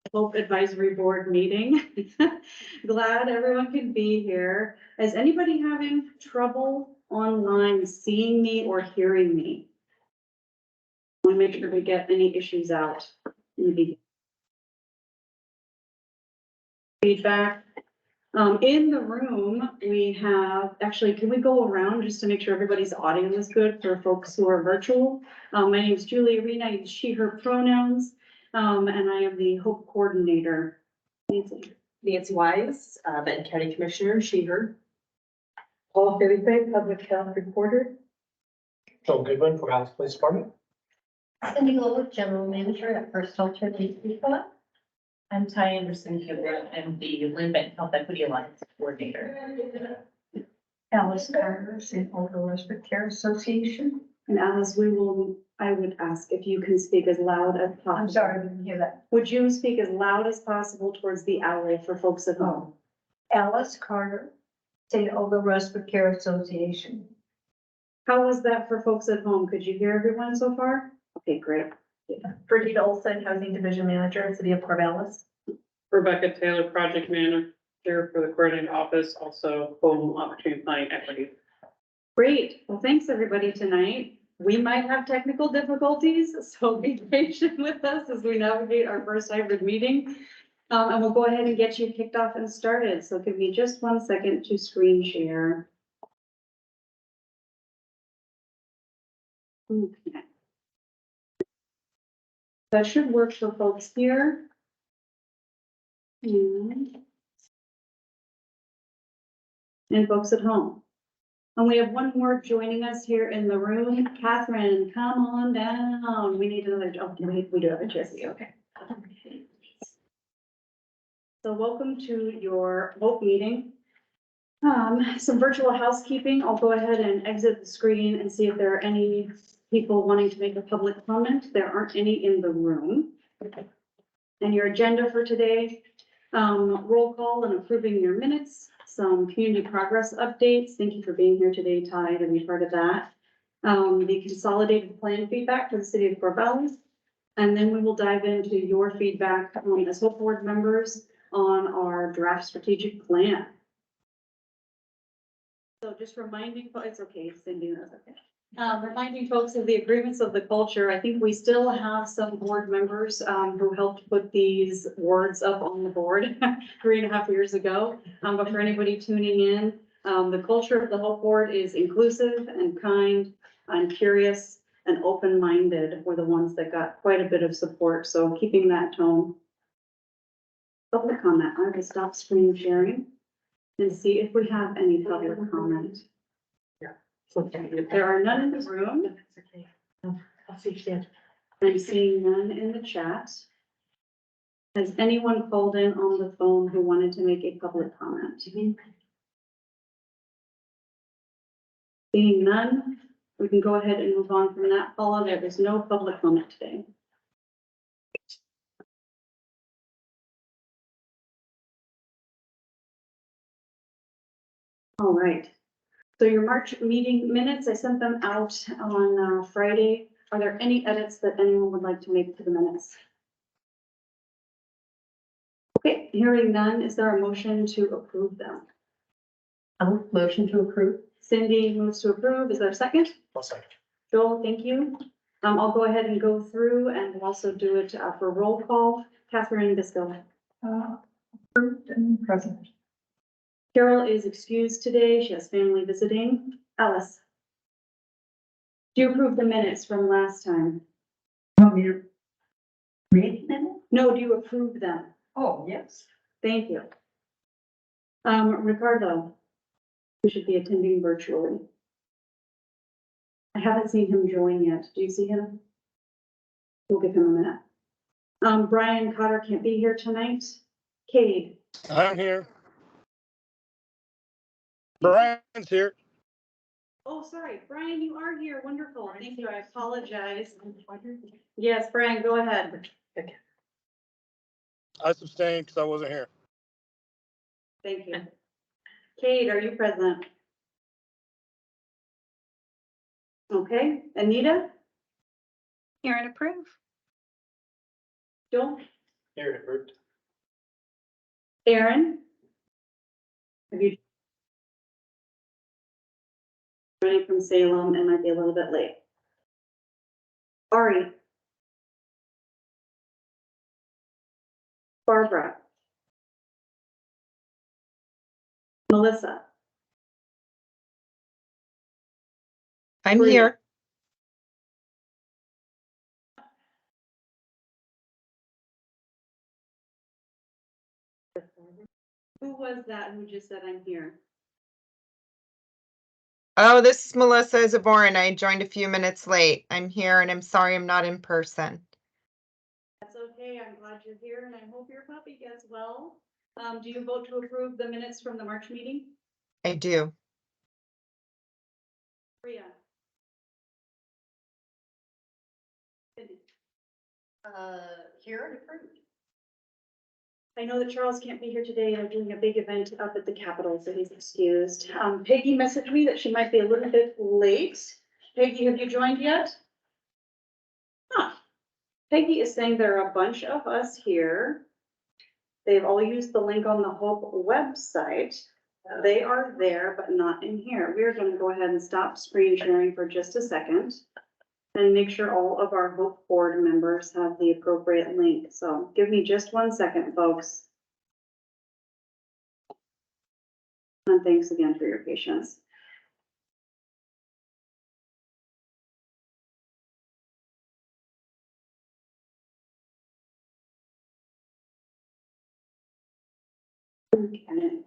H.O.P.E Advisory Board meeting. Glad everyone can be here. Is anybody having trouble online seeing me or hearing me? I want to make sure we get any issues out. Maybe feedback. In the room, we have, actually, can we go around just to make sure everybody's audio is good for folks who are virtual? My name is Julie Arena, I use she, her pronouns, and I am the H.O.P.E coordinator. Nancy Wise, Benton County Commissioner, she, her. Paul Felipe, Public Health Reporter. Joel Goodwin, Corvallis Police Department. Cindy Lowell, General Manager at First Alternative People. I'm Ty Anderson Huber. I'm the Lynn Health Equity Alliance Coordinator. Alice Carter, St. Olga Respite Care Association. And Alice, I would ask if you can speak as loud as possible. I'm sorry, I didn't hear that. Would you speak as loud as possible towards the owl for folks at home? Alice Carter, St. Olga Respite Care Association. How was that for folks at home? Could you hear everyone so far? Okay, great. Brigitte Olson, Housing Division Manager, City of Corvallis. Rebecca Taylor, Project Manager for the Coordinating Office, also Home Opportunity Planning Equity. Great. Well, thanks everybody tonight. We might have technical difficulties, so be patient with us as we navigate our first hybrid meeting. And we'll go ahead and get you kicked off and started. So give me just 1 second to screen share. Okay. That should work for folks here. And folks at home. And we have one more joining us here in the room. Catherine, come on down. We need another, oh, we do have a chair for you, okay. So welcome to your H.O.P.E meeting. Some virtual housekeeping. I'll go ahead and exit the screen and see if there are any people wanting to make a public comment. There aren't any in the room. And your agenda for today, roll call and approving your minutes, some community progress updates. Thank you for being here today, Ty, to be part of that. The consolidated plan feedback for the city of Corvallis. And then we will dive into your feedback as H.O.P.E board members on our draft strategic plan. So just reminding, it's okay, Cindy, that's okay. Reminding folks of the agreements of the culture. I think we still have some board members who helped put these words up on the board 3.5 years ago. But for anybody tuning in, the culture of the H.O.P.E board is inclusive and kind and curious and open-minded were the ones that got quite a bit of support. So keeping that tone. Public comment. I will stop screen sharing and see if we have any public comment. There are none in the room. I'll see you. I'm seeing none in the chat. Has anyone called in on the phone who wanted to make a public comment? Seeing none, we can go ahead and move on from that. Paula, there is no public comment today. All right. So your March meeting minutes, I sent them out on Friday. Are there any edits that anyone would like to make to the minutes? Okay, hearing none, is there a motion to approve them? Motion to approve. Cindy moves to approve. Is there a second? I'll second. Joel, thank you. I'll go ahead and go through and we'll also do it for roll call. Catherine Bisco. Approved and present. Carol is excused today. She has family visiting. Alice. Do you approve the minutes from last time? Want me to read them? No, do you approve them? Oh, yes. Thank you. Ricardo, who should be attending virtually. I haven't seen him join yet. Do you see him? We'll give him a minute. Brian Cotter can't be here tonight. Cade. I'm here. Brian's here. Oh, sorry, Brian, you are here. Wonderful. Thank you. I apologize. Yes, Brian, go ahead. I abstained because I wasn't here. Thank you. Cade, are you present? Okay, Anita? Here and approve. Joel? Here, Hibbert. Aaron? Have you? Joining from Salem and might be a little bit late. Ari? Barbara? Melissa? I'm Bria. here. Who was that who just said I'm here? Oh, this is Melissa Zaborin. I joined a few minutes late. I'm here and I'm sorry I'm not in person. That's okay, I'm glad you're here and I hope your puppy gets well. Do you vote to approve the minutes from the March meeting? I do. Bria? Here and approved. I know that Charles can't be here today. They're doing a big event up at the Capitol, so he's excused. Peggy messaged me that she might be a little bit late. Peggy, have you joined yet? Huh. Peggy is saying there are a bunch of us here. They've all used the link on the H.O.P.E website. They are there, but not in here. We're gonna go ahead and stop screen sharing for just a second and make sure all of our H.O.P.E board members have the appropriate link. So give me just 1 second, folks. And thanks again for your patience. Okay.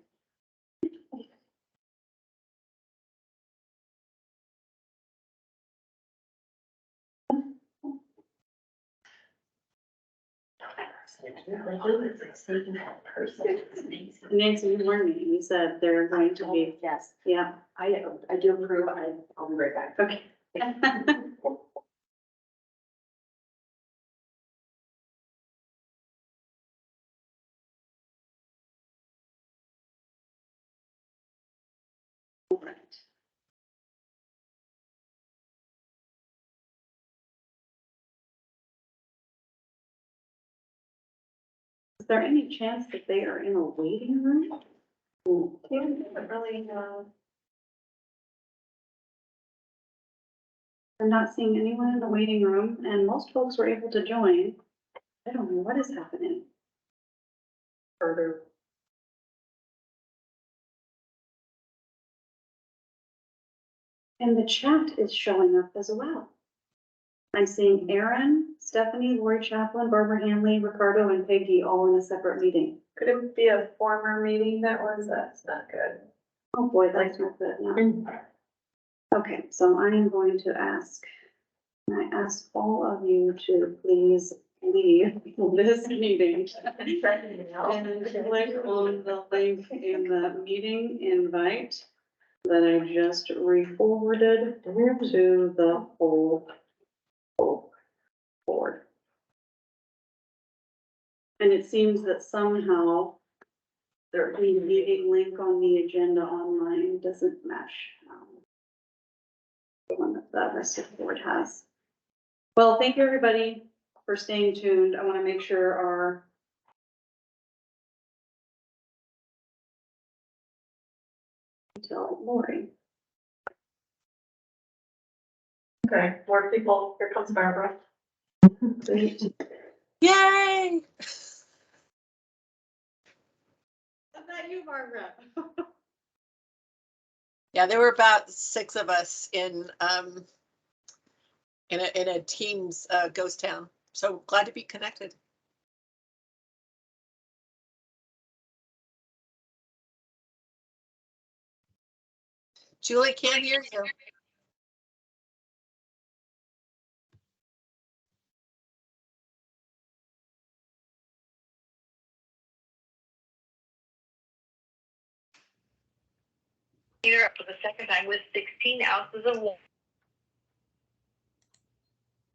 Nancy, you warned me. You said they're going to be, Yes, yeah, I do approve. I'll be right back. okay. Is there any chance that they are in a waiting room? Really, I'm not seeing anyone in the waiting room and most folks were able to join. I don't know what is happening. Further. And the chat is showing up as well. I'm seeing Aaron, Stephanie, Lori Chaplin, Barbara Hanley, Ricardo, and Peggy all in a separate meeting. Could it be a former meeting that's not good? Oh boy, that's not good. No. Okay, so I am going to ask, I ask all of you to please leave this meeting and click on the link in the meeting invite that I just re-forwarded to the whole board. And it seems that somehow the meeting link on the agenda online doesn't match the one that the rest of the board has. Well, thank you, everybody, for staying tuned. I want to make sure our until Lori. Okay, more people. Here comes Barbara. Great. Yay! Is that you, Barbara? Yeah, there were about 6 of us in a team's ghost town. So glad to be connected. Julie, can't hear you. Here up for the second time with 16 ounces of water.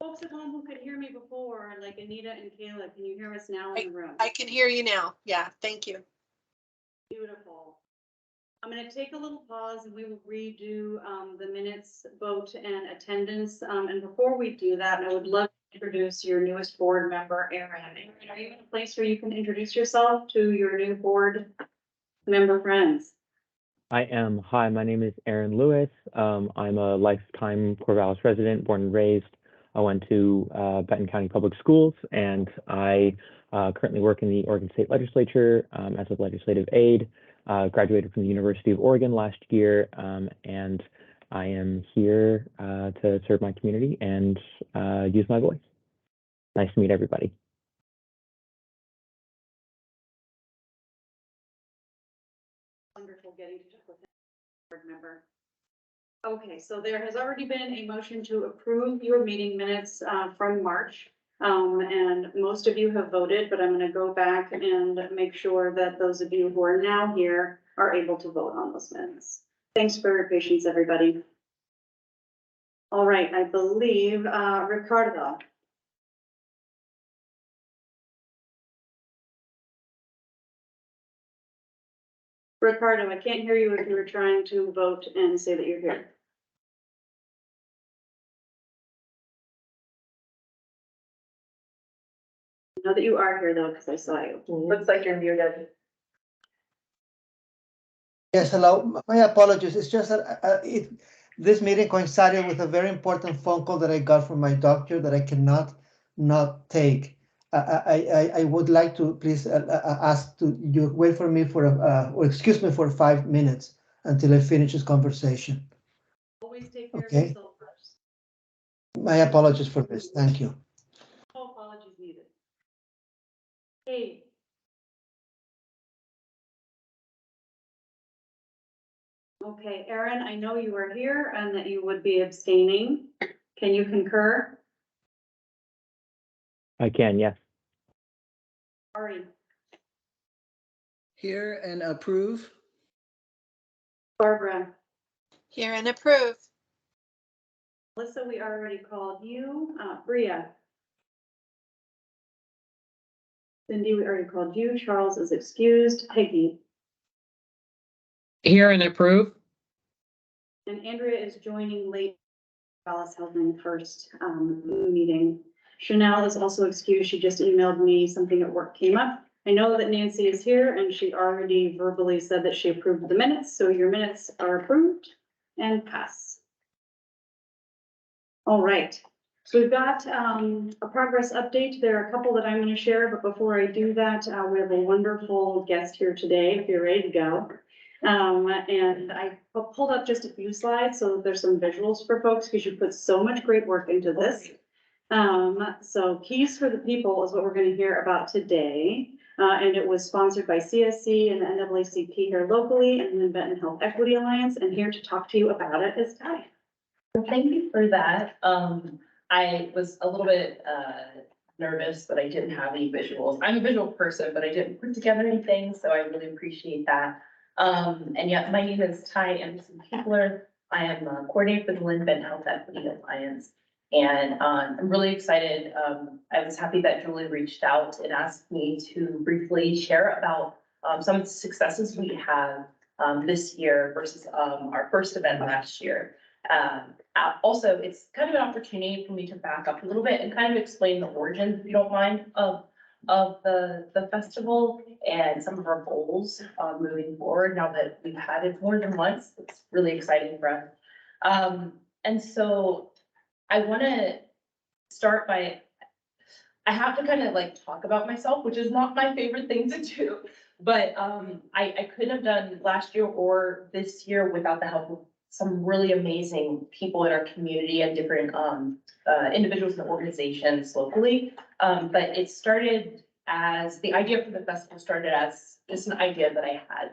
Folks at home who could hear me before, like Anita and Kayla, can you hear us now in the room? I can hear you now. Yeah, thank you. Beautiful. I'm going to take a little pause and we will redo the minutes, vote and attendance. And before we do that, I would love introduce your newest board member, Erin. Erin, are you in a place where you can introduce yourself to your new board member friends? I am. Hi, my name is Aaron Lewis. I'm a lifetime Corvallis resident, born and raised. I went to Benton County Public Schools, and I currently work in the Oregon State Legislature as a legislative aide. Graduated from the University of Oregon last year, and I am here to serve my community and use my voice. Nice to meet everybody. Wonderful getting to talk with a board member. Okay, so there has already been a motion to approve your meeting minutes from March. And most of you have voted, but I'm going to go back and make sure that those of you who are now here are able to vote on those minutes. Thanks for your patience, everybody. All right, I believe Ricardo. Ricardo, I can't hear you if you were trying to vote and say that you're here. I know that you are here though, because I saw you. Looks like you're muted. Yes, hello. My apologies. It's just that this meeting coincided with a very important phone call that I got from my doctor that I cannot not take. I would like to please ask to you wait for me for or excuse me for 5 minutes until I finish this conversation. Always take care of Okay. yourself first. My apologies for this. Thank you. No apologies needed. Hey. Okay, Erin, I know you are here and that you would be abstaining. Can you concur? I can, yes. Ari, Here and approve. Barbara, Here and approve. Melissa, we already called you. Bria. Cindy, we already called you. Charles is excused. Peggy. Here and approve. And Andrea is joining late. Alice held in first meeting. Chanel is also excused. She just emailed me something at work came up. I know that Nancy is here and she already verbally said that she approved the minutes. So your minutes are approved and pass. All right. So we've got a progress update. There are a couple that I'm going to share, but before I do that, we have a wonderful guest here today, if you're ready to go. And I pulled up just a few slides, so there's some visuals for folks because you put so much great work into this. So Keys for the People is what we're going to hear about today. And it was sponsored by CSC and the NAACP here locally, and then Benton Health Equity Alliance. And here to talk to you about it is Ty. Well, thank you for that. I was a little bit nervous that I didn't have any visuals. I'm a visual person, but I didn't put together anything, so I really appreciate that. And yeah, my name is Ty Anderson-Piepler. I am a coordinator for the Benton Health Equity Alliance. And I'm really excited. I was happy that Julie reached out and asked me to briefly share about some of the successes we have this year versus our first event last year. Also, it's kind of an opportunity for me to back up a little bit and kind of explain the origins, if you don't mind, of the festival and some of our goals moving forward now that we've had it more than once. It's really exciting for us. And so I want to start by, I have to kind of like talk about myself, which is not my favorite thing to do, but I couldn't have done last year or this year without the help of some really amazing people in our community and different individuals and organizations locally. But it started as, the idea for the festival started as just an idea that I had.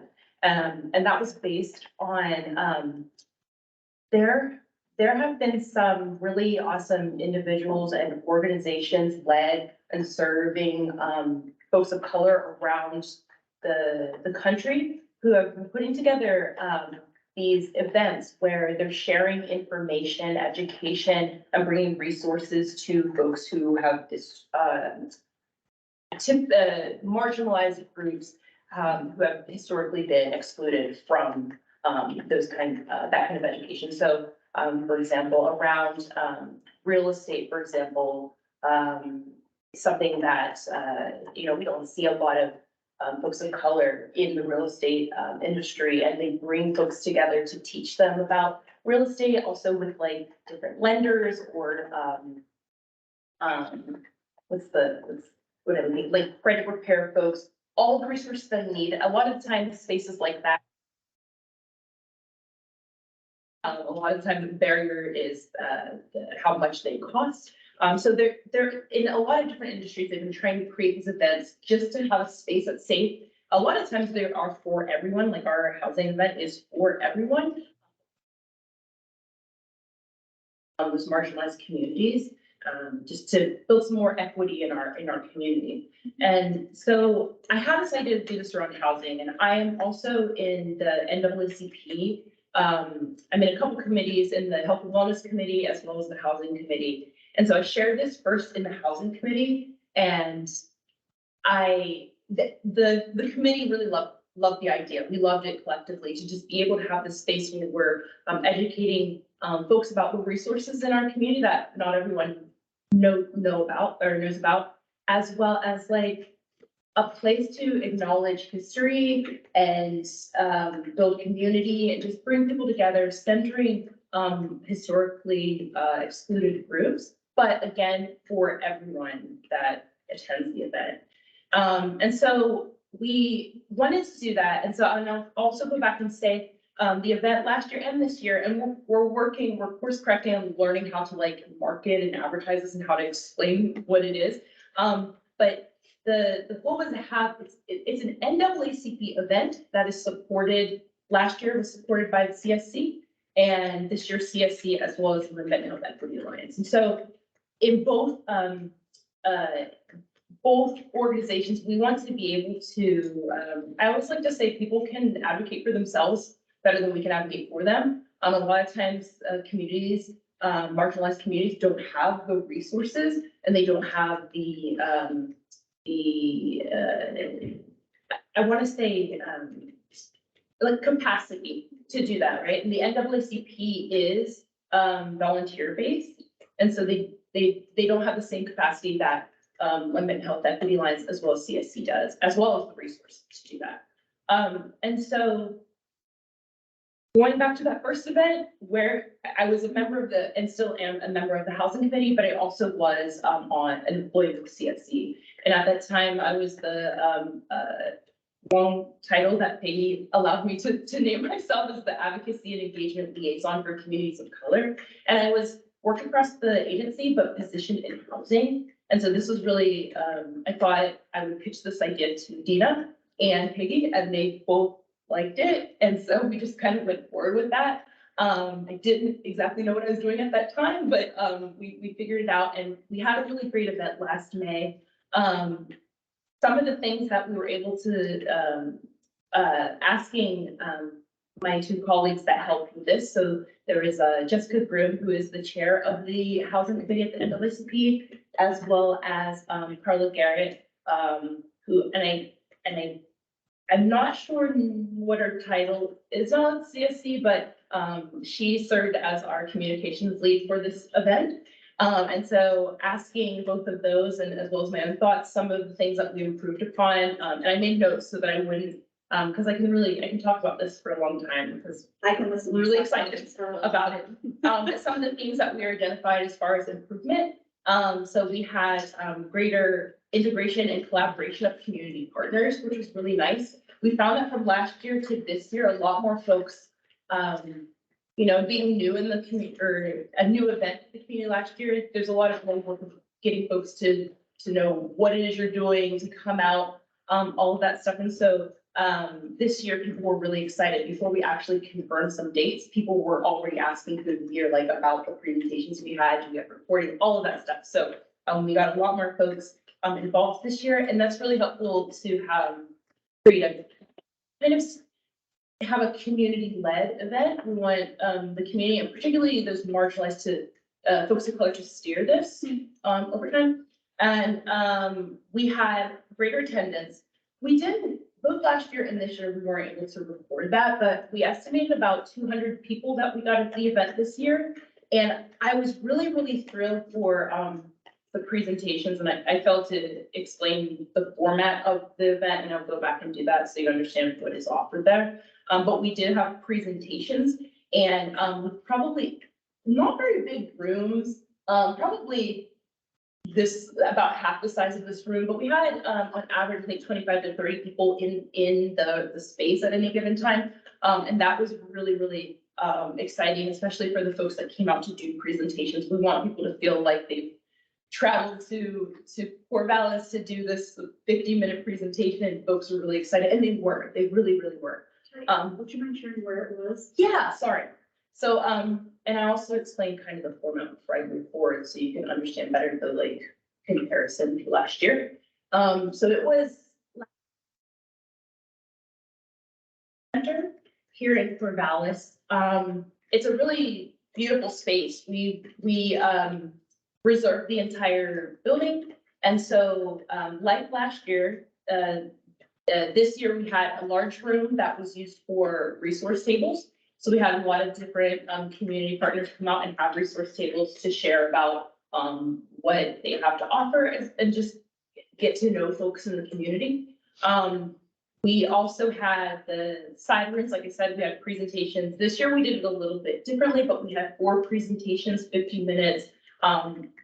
And that was based on, there have been some really awesome individuals and organizations led and serving folks of color around the country who have been putting together these events where they're sharing information, education, and bringing resources to folks who have this marginalized groups who have historically been excluded from that kind of education. So, for example, around real estate, for example, something that, you know, we don't see a lot of folks of color in the real estate industry, and they bring folks together to teach them about real estate, also with like different lenders or whatever, like credit repair folks, all the resources that they need. A lot of times spaces like that. A lot of time the barrier is how much they cost. So they're in a lot of different industries, they've been trying to create these events just to have a space that's safe. A lot of times they are for everyone, like our housing event is for everyone. Those marginalized communities, just to build some more equity in our community. And so I had this idea to do this around housing, and I am also in the NAACP. I'm in a couple committees, in the Health and Wellness Committee as well as the Housing Committee. And so I shared this first in the Housing Committee, and the committee really loved the idea. We loved it collectively to just be able to have this space where we're educating folks about the resources in our community that not everyone know about or knows about, as well as like a place to acknowledge history and build community and just bring people together, centering historically excluded groups, but again, for everyone that attends the event. And so we wanted to do that. And so I'll also go back and say the event last year and this year, and we're course correcting and learning how to like market and advertise this and how to explain what it is. But the goal was to have, it's an NAACP event that is supported, last year was supported by the CSC, and this year CSC as well as the Benton Health Equity Alliance. And so in both organizations, we want to be able to, I always like to say people can advocate for themselves better than we can advocate for them. A lot of times communities, marginalized communities don't have the resources, and they don't have I want to say like capacity to do that, right? And the NAACP is volunteer based, and so they don't have the same capacity that Benton Health Equity Alliance as well as CSC does, as well as the resources to do that. And so going back to that first event where I was a member of and still am a member of the Housing Committee, but I also was on an employee of CSC. And at that time, I was the long title that Peggy allowed me to name myself as the Advocacy and Engagement Liaison for Communities of Color. And I was working across the agency, but positioned in housing. And so this was really, I thought I would pitch this idea to Dina and Peggy, and they both liked it. And so we just kind of went forward with that. I didn't exactly know what I was doing at that time, but we figured it out, and we had a really great event last May. Some of the things that we were able to asking my two colleagues that helped with this. So there is Jessica Groom, who is the chair of the Housing Committee at the NAACP, as well as Carla Garrett, who I'm not sure what her title is on CSC, but she served as our communications lead for this event. And so asking both of those, and as well as my own thoughts, some of the things that we improved upon, and I made notes so that I wouldn't, because I can talk about this for a long time, because I can listen. I'm really excited about it. But some of the things that we identified as far as improvement. So we had greater integration and collaboration of community partners, which was really nice. We found that from last year to this year, a lot more folks, being new in the community, or a new event in the community last year, there's a lot of work of getting folks to know what it is you're doing, to come out, all of that stuff. And so this year, people were really excited. Before we actually confirmed some dates, people were already asking through the year, like about the presentations we had, do we have recording, all of that stuff. So we got a lot more folks involved this year, and that's really helpful to have freedom. Kind of have a community-led event. We want the community, and particularly those marginalized, to folks of color, to steer this over time. And we had greater attendance. We did both last year and this year. We weren't able to record that, but we estimated about 200 people that we got at the event this year. And I was really, really thrilled for the presentations, and I failed to explain the format of the event, and I'll go back and do that so you understand what is offered there. But we did have presentations, and probably not very big rooms, probably this about half the size of this room, but we had on average, I think 25 to 30 people in the space at any given time. And that was really exciting, especially for the folks that came out to do presentations. We want people to feel like they've traveled to Corvallis to do this 50-minute presentation, and folks were really excited, and they really were. Would you mind sharing where it was? Yeah, sorry. So, and I also explained kind of the format before I move forward, so you can understand better the like comparison to last year. So it was center here in Corvallis. It's a really beautiful space. We reserved the entire building, and so like last year, this year we had a large room that was used for resource tables. So we had a lot of different community partners come out and have resource tables to share about what they have to offer and just get to know folks in the community. We also had the side rooms, like I said, we had presentations. This year we did it a little bit differently, but we had 4 presentations, 50 minutes.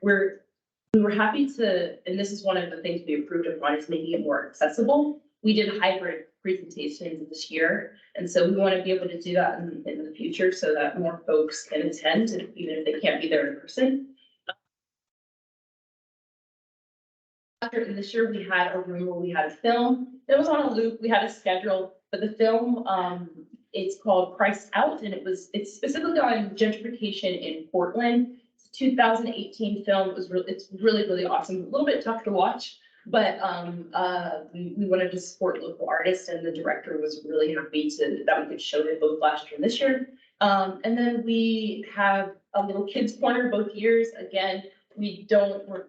We were happy to, and this is one of the things we approved upon, is making it more accessible. We did hybrid presentations this year, and so we want to be able to do that in the future so that more folks can attend, even if they can't be there in person. After this year, we had a room where we had a film. It was on a loop. We had a schedule, but the film, it's called Priced Out, and it's specifically on gentrification in Portland. It's a 2018 film. It's really awesome. A little bit tough to watch, but we wanted to support local artists, and the director was really happy that we could show it both last year and this year. And then we have a little kids corner both years. Again, we know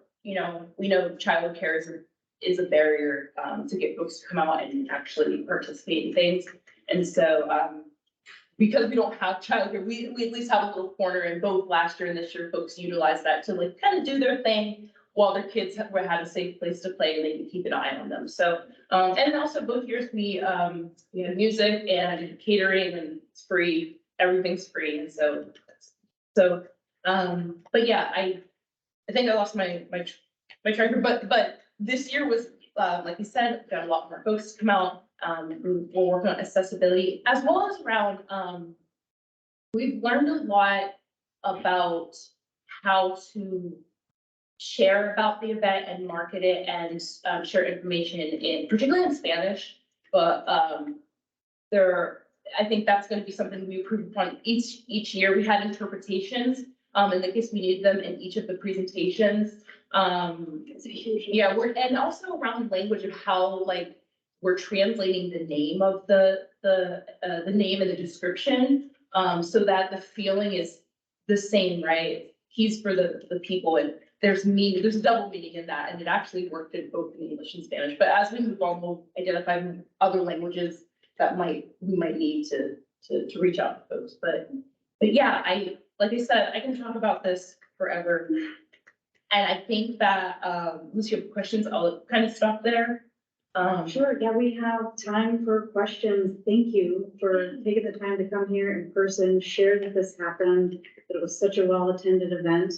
childcare is a barrier to get folks to come out and actually participate in things. And so because we don't have childcare, we at least have a little corner, and both last year and this year folks utilize that to like kind of do their thing while their kids had a safe place to play and they can keep an eye on them. So, and also both years we have music and catering, and it's free, everything's free. And but yeah, I think I lost my tracker, but this year was, like you said, got a lot more folks to come out. We're working on accessibility as well as around, we've learned a lot about how to share about the event and market it and share information particularly in Spanish, but I think that's going to be something we improve upon each year. We had interpretations in the case we needed them in each of the presentations. Yeah, and also around language of how like we're translating the name of the name and the description, so that the feeling is the same, right? He's for the people, and there's a double meaning in that, and it actually worked in both English and Spanish. But as we move on, we'll identify other languages that we might need to reach out to folks. But yeah, like I said, I can talk about this forever. And I think that, unless you have questions, I'll kind of stop there. Sure, yeah, we have time for questions. Thank you for taking the time to come here in person, share that this happened, that it was such a well-attended event.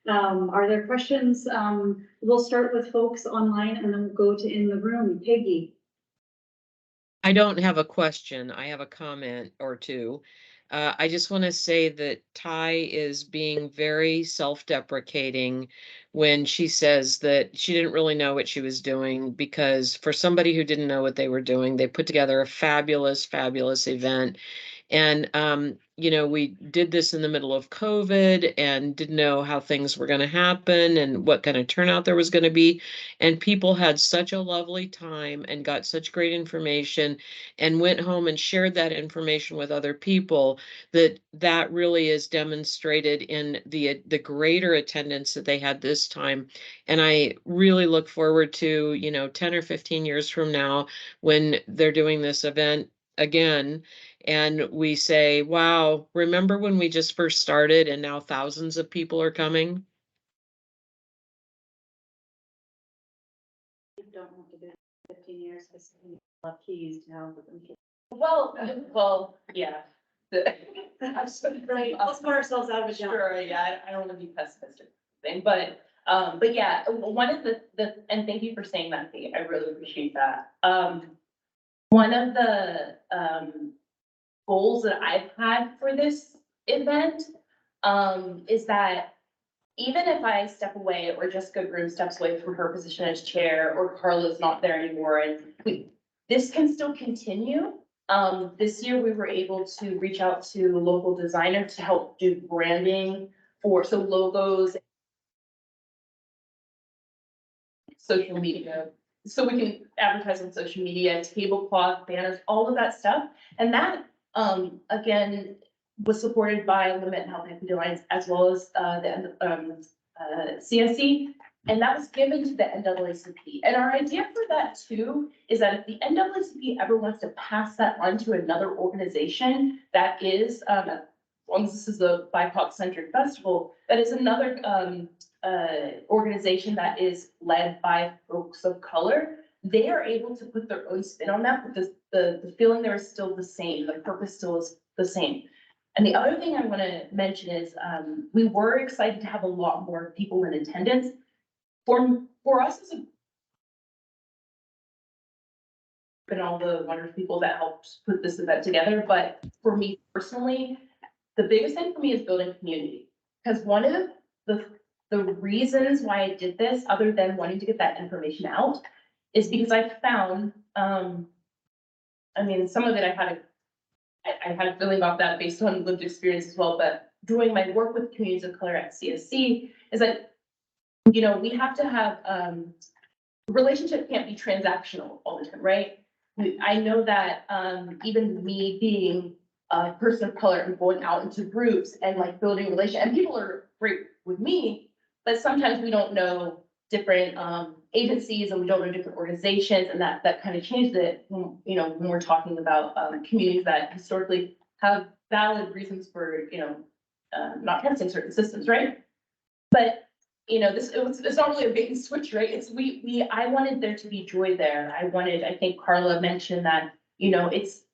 Are there questions? We'll start with folks online and then we'll go to in the room. Peggy. I don't have a question. I have a comment or two. I just want to say that Ty is being very self-deprecating when she says that she didn't really know what she was doing, because for somebody who didn't know what they were doing, they put together a fabulous event. And, we did this in the middle of COVID and didn't know how things were going to happen and what kind of turnout there was going to be. And people had such a lovely time and got such great information and went home and shared that information with other people, that really is demonstrated in the greater attendance that they had this time. And I really look forward to, 10 or 15 years from now when they're doing this event again, and we say, wow, remember when we just first started and now thousands of people are coming? don't want to do 15 years, because we love keys to have with them. Well, yeah. Right, let's put ourselves out of a job. Sure, yeah, I don't wanna be pessimistic, thing, but yeah, one of and thank you for saying that, Kate, I really appreciate that. One of the, goals that I've had for this event, is that even if I step away or Jessica Groom steps away from her position as chair or Carla's not there anymore and this can still continue. This year we were able to reach out to local designers to help do branding so logos, social media, so we can advertise on social media, tablecloth, banners, all of that stuff. And that, again, was supported by the Mental Health Equity Alliance as well as the CSC. And that was given to the NAACP. And our idea for that too is that if the NAACP ever wants to pass that on to another organization that is, as long as this is a BIPOC-centric festival, that is another organization that is led by folks of color, they are able to put their own spin on that, because the feeling there is still the same, the purpose still is the same. And the other thing I want to mention is we were excited to have a lot more people in attendance. For us as and all the wonderful people that helped put this event together, but for me personally, the biggest thing for me is building community. Because one of the reasons why I did this, other than wanting to get that information out, is because I found, I mean, some of it I had a feeling about that based on lived experience as well, but doing my work with communities of color at CSC is that, you know, we have to have, relationship can't be transactional all the time, right? I know that even me being a person of color and going out into groups and like building relations, and people are great with me, but sometimes we don't know different agencies and we don't know different organizations, and that kind of changed it, you know, when we're talking about communities that historically have valid reasons for, you know, not trusting certain systems, right? But you know, it's not really a bait and switch, right? It's I wanted there to be joy there. I think Carla mentioned that, you know, this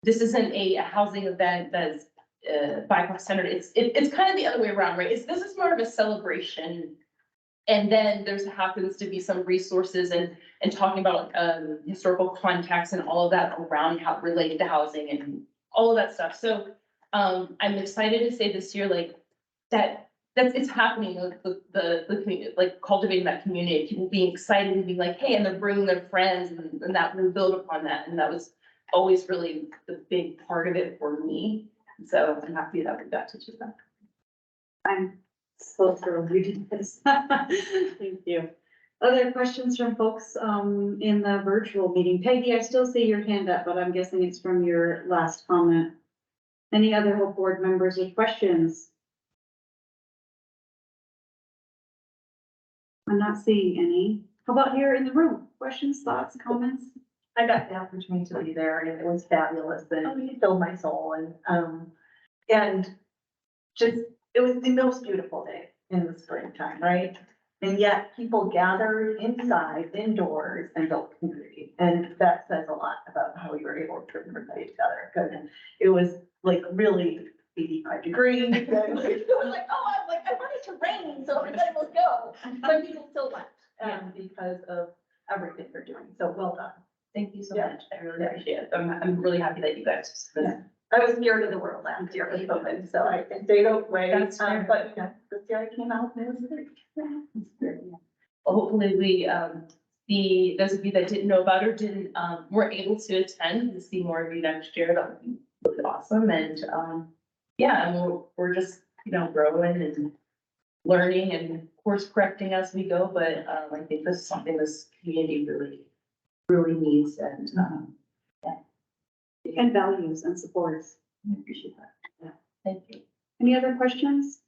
isn't a housing event that's BIPOC centered. It's kind of the other way around, right? This is more of a celebration. And then there's happens to be some resources and talking about historical context and all of that around how related to housing and all of that stuff. So I'm excited to say this year, like that's it's happening, the community, like cultivating that community, people being excited and being like, hey, and they're bringing their friends and that will build upon that. And that was always really the big part of it for me. So I'm happy that we got to do that. I'm so thrilled we did this. Thank you. Other questions from folks in the virtual meeting? Peggy, I still see your hand up, but I'm guessing it's from your last comment. Any other H.O.P.E board members with questions? I'm not seeing any. How about here in the room? Questions, thoughts, comments? I got the opportunity to be there and it was fabulous and it filled my soul and just, it was the most beautiful day in the springtime, right? And yet people gathered inside, indoors and built community. And that says a lot about how you were able to bring everybody together. Because it was like really 85 degrees. It was like, I want it to rain so everybody will go. But people still left because of everything they're doing. So well done. Thank you so much. I really appreciate it. I'm really happy that you guys. I was scared of the world last year with COVID, so I stayed away. That's fair. But this year I came out and it was great. Well, hopefully those of you that didn't know about or didn't were able to attend and see more of you next year. That would be really awesome. And yeah, and we're just, you know, growing and learning and course correcting as we go. But I think this is something this community really needs and And values and supports. I appreciate that. Yeah, thank you. Any other questions?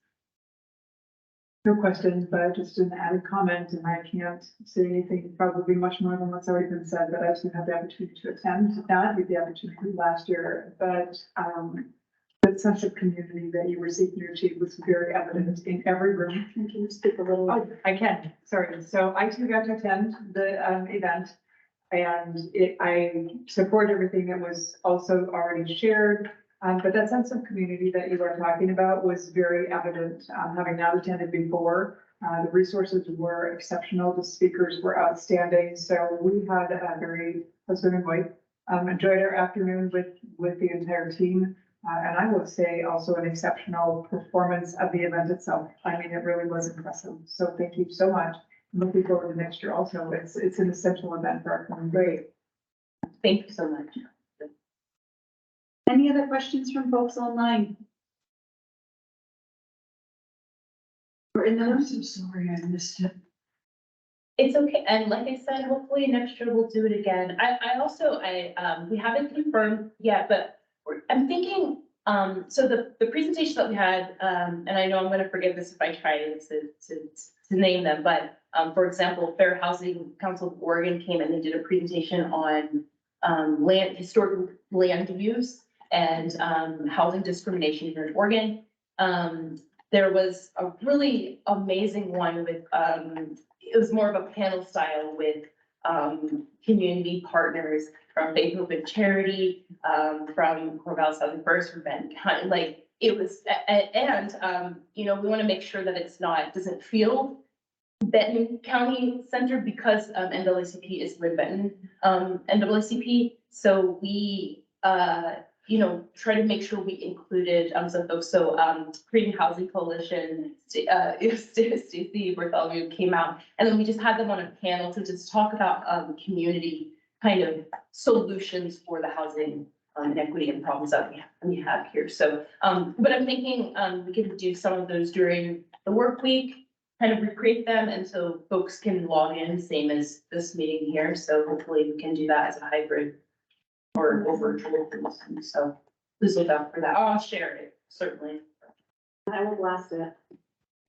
No questions, but just an added comment, and I can't say anything probably much more than what's already been said, but I just didn't have the opportunity to attend that with the opportunity last year. But the the sense of community that you were seeking to achieve was very evident in every room. Can you speak a little? Oh, I can, sorry. So I too got to attend the event. And I support everything that was also already shared. But that sense of community that you are talking about was very evident, having not attended before. The resources were exceptional. The speakers were outstanding. So we had a very husband and wife enjoyed our afternoon with the entire team. And I would say also an exceptional performance of the event itself. I mean, it really was impressive. So thank you so much. I'm looking forward to next year also. It's an essential event for our community. Great. Thank you so much. Any other questions from folks online? Or in the room? I'm so sorry I missed it. It's okay, and like I said, hopefully next year we'll do it again. We haven't confirmed yet, but I'm thinking, so the presentation that we had, and I know I'm gonna forgive this if I try to name them, but, for example, Fair Housing Council of Oregon came in and did a presentation on, historic land use and, housing discrimination here in Oregon. There was a really amazing one with, it was more of a panel style with community partners from Faith Hope and Charity, from Corvallis Southern First, from Benton County. Like it was, and you know, we want to make sure that it's not, doesn't feel Benton County centered because NAACP is with Benton NAACP. So we you know, try to make sure we included some folks. So Creating Housing Coalition, Stacey Bartholomew came out, and then we just had them on a panel to just talk about community kind of solutions for the housing inequity and problems that we have here. So, but I'm thinking we can do some of those during the work week, kind of recreate them, and so folks can log in, same as this meeting here. So hopefully we can do that as a hybrid or virtual. So please look out for that. I'll share it, certainly. I will blast it.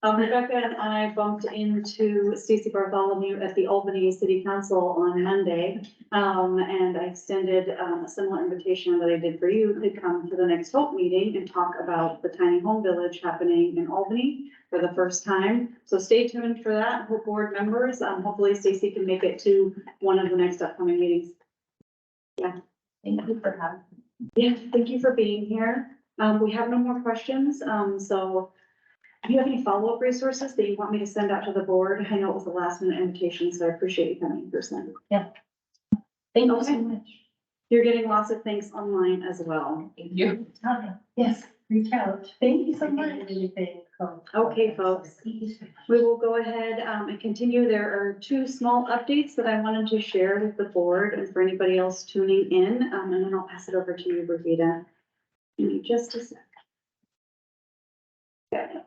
Rebecca and I bumped into Stacey Bartholomew at the Albany City Council on Monday. And I extended a similar invitation that I did for you to come to the next H.O.P.E meeting and talk about the tiny home village happening in Albany for the first time. So stay tuned for that, board members. Hopefully Stacey can make it to one of the next upcoming meetings. Yeah. Thank you for having me. Yeah, thank you for being here. We have no more questions. So do you have any follow-up resources that you want me to send out to the board? I know it was a last minute invitation, so I appreciate you coming in person. Yeah. Thank you so much. You're getting lots of things online as well. Thank you. Yes, reach out. Thank you so If you much. need anything, call. Okay, folks. We will go ahead and continue. There are two small updates that I wanted to share with the board and for anybody else tuning in. And then I'll pass it over to you, Brigida. Give me just a sec. Okay.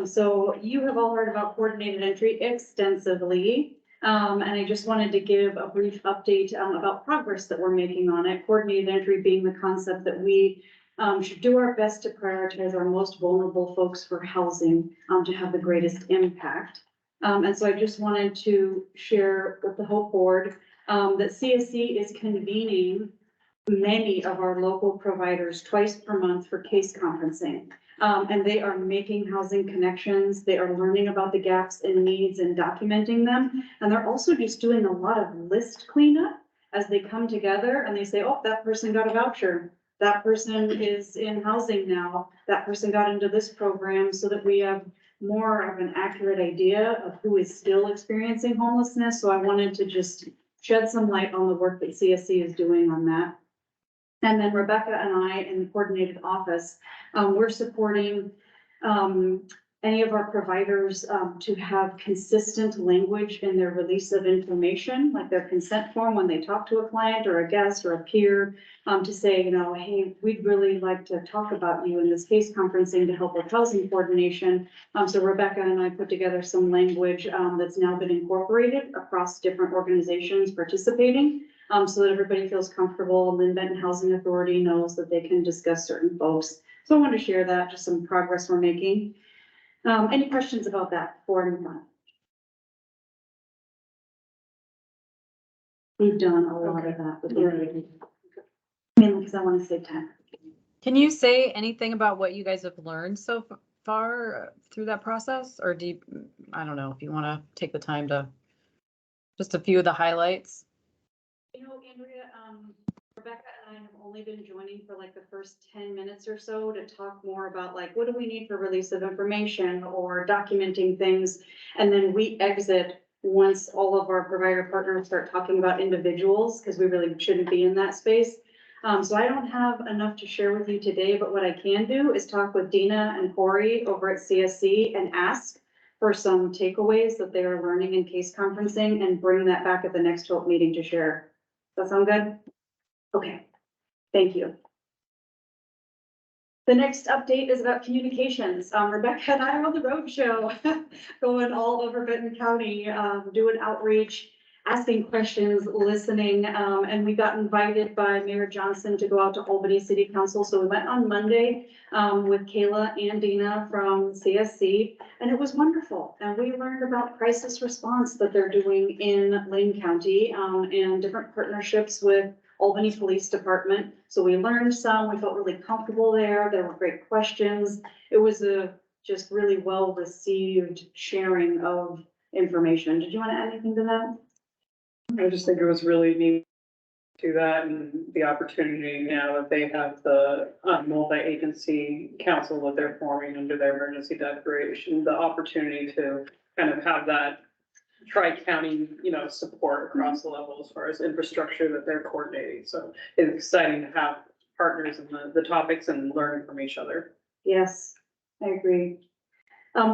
So you have all heard about coordinated entry extensively. And I just wanted to give a brief update about progress that we're making on it. Coordinated entry being the concept that we should do our best to prioritize our most vulnerable folks for housing to have the greatest impact. And so I just wanted to share with the H.O.P.E board that CSC is convening many of our local providers twice per month for case conferencing. And they are making housing connections. They are learning about the gaps and needs and documenting them. And they're also just doing a lot of list cleanup as they come together and they say, oh, that person got a voucher. That person is in housing now. That person got into this program, so that we have more of an accurate idea of who is still experiencing homelessness. So I wanted to just shed some light on the work that CSC is doing on that. And then Rebecca and I in the coordinated office, we're supporting any of our providers to have consistent language in their release of information, like their consent form when they talk to a client or a guest or a peer, to say, you know, hey, we'd really like to talk about you in this case conferencing to help with housing coordination. So Rebecca and I put together some language that's now been incorporated across different organizations participating. So that everybody feels comfortable. Lynn Benton Housing Authority knows that they can discuss certain folks. So I want to share that, just some progress we're making. Any questions about that before I move on? We've done a lot of that, but mainly because I want to save time. Can you say anything about what you guys have learned so far through that process? Or do you, I don't know if you want to take the time to, just a few of the highlights? You know, Andrea, Rebecca and I have only been joining for like the first 10 minutes or so to talk more about like, what do we need for release of information or documenting things? And then we exit once all of our provider partners start talking about individuals, because we really shouldn't be in that space. So I don't have enough to share with you today, but what I can do is talk with Dina and Corey over at CSC and ask for some takeaways that they are learning in case conferencing and bring that back at the next H.O.P.E meeting to share. Does that sound good? Okay, thank you. The next update is about communications. Rebecca and I are on the road show, going all over Benton County, doing outreach, asking questions, listening, and we got invited by Mayor Johnson to go out to Albany City Council. So we went on Monday with Kayla and Dina from CSC, and it was wonderful. And we learned about crisis response that they're doing in Lane County and different partnerships with Albany Police Department. So we learned some, we felt really comfortable there. There were great questions. It was a just really well received sharing of information. Did you want to add anything to that? I just think it was really neat to that and the opportunity now that they have the multi-agency council that they're forming under their emergency declaration, the opportunity to kind of have that tri-county, support across the level as far as infrastructure that they're coordinating. So it's exciting to have partners in the topics and learn from each other. Yes, I agree.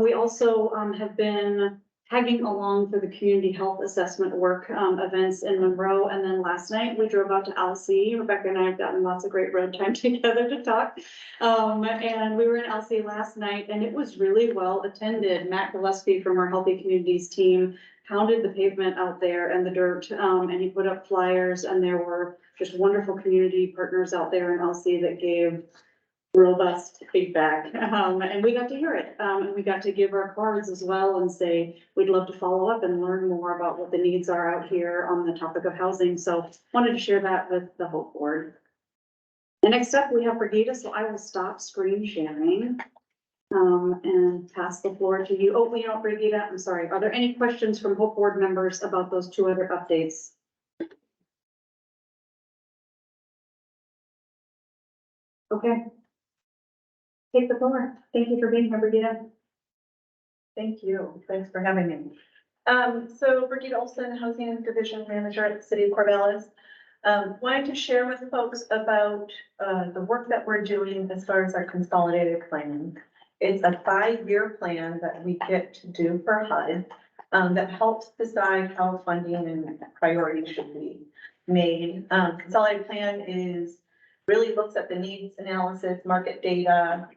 We also have been tagging along for the community health assessment work events in Monroe. And then last night we drove out to LC. Rebecca and I have gotten lots of great road time together to talk. And we were in LC last night and it was really well attended. Matt Gillespie from our Healthy Communities team pounded the pavement out there and the dirt, and he put up flyers, and there were just wonderful community partners out there in LC that gave robust feedback, and we got to hear it, and we got to give our cards as well and say we'd love to follow up and learn more about what the needs are out here on the topic of housing. So wanted to share that with the H.O.P.E board. The next up we have Brigida, so I will stop screen sharing and pass the floor to you. Oh, Brigida, I'm sorry. Are there any questions from H.O.P.E board members about those two other updates? Okay. Take the floor. Thank you for being here, Brigida. Thank you. Thanks for having me. So Brigida Olson, Housing Division Manager at the City of Corvallis. Wanted to share with folks about the work that we're doing as far as our consolidated plan. It's a 5-year plan that we get to do for HUD that helps decide how funding and priorities should be made. Consolidated plan really looks at the needs analysis, market data,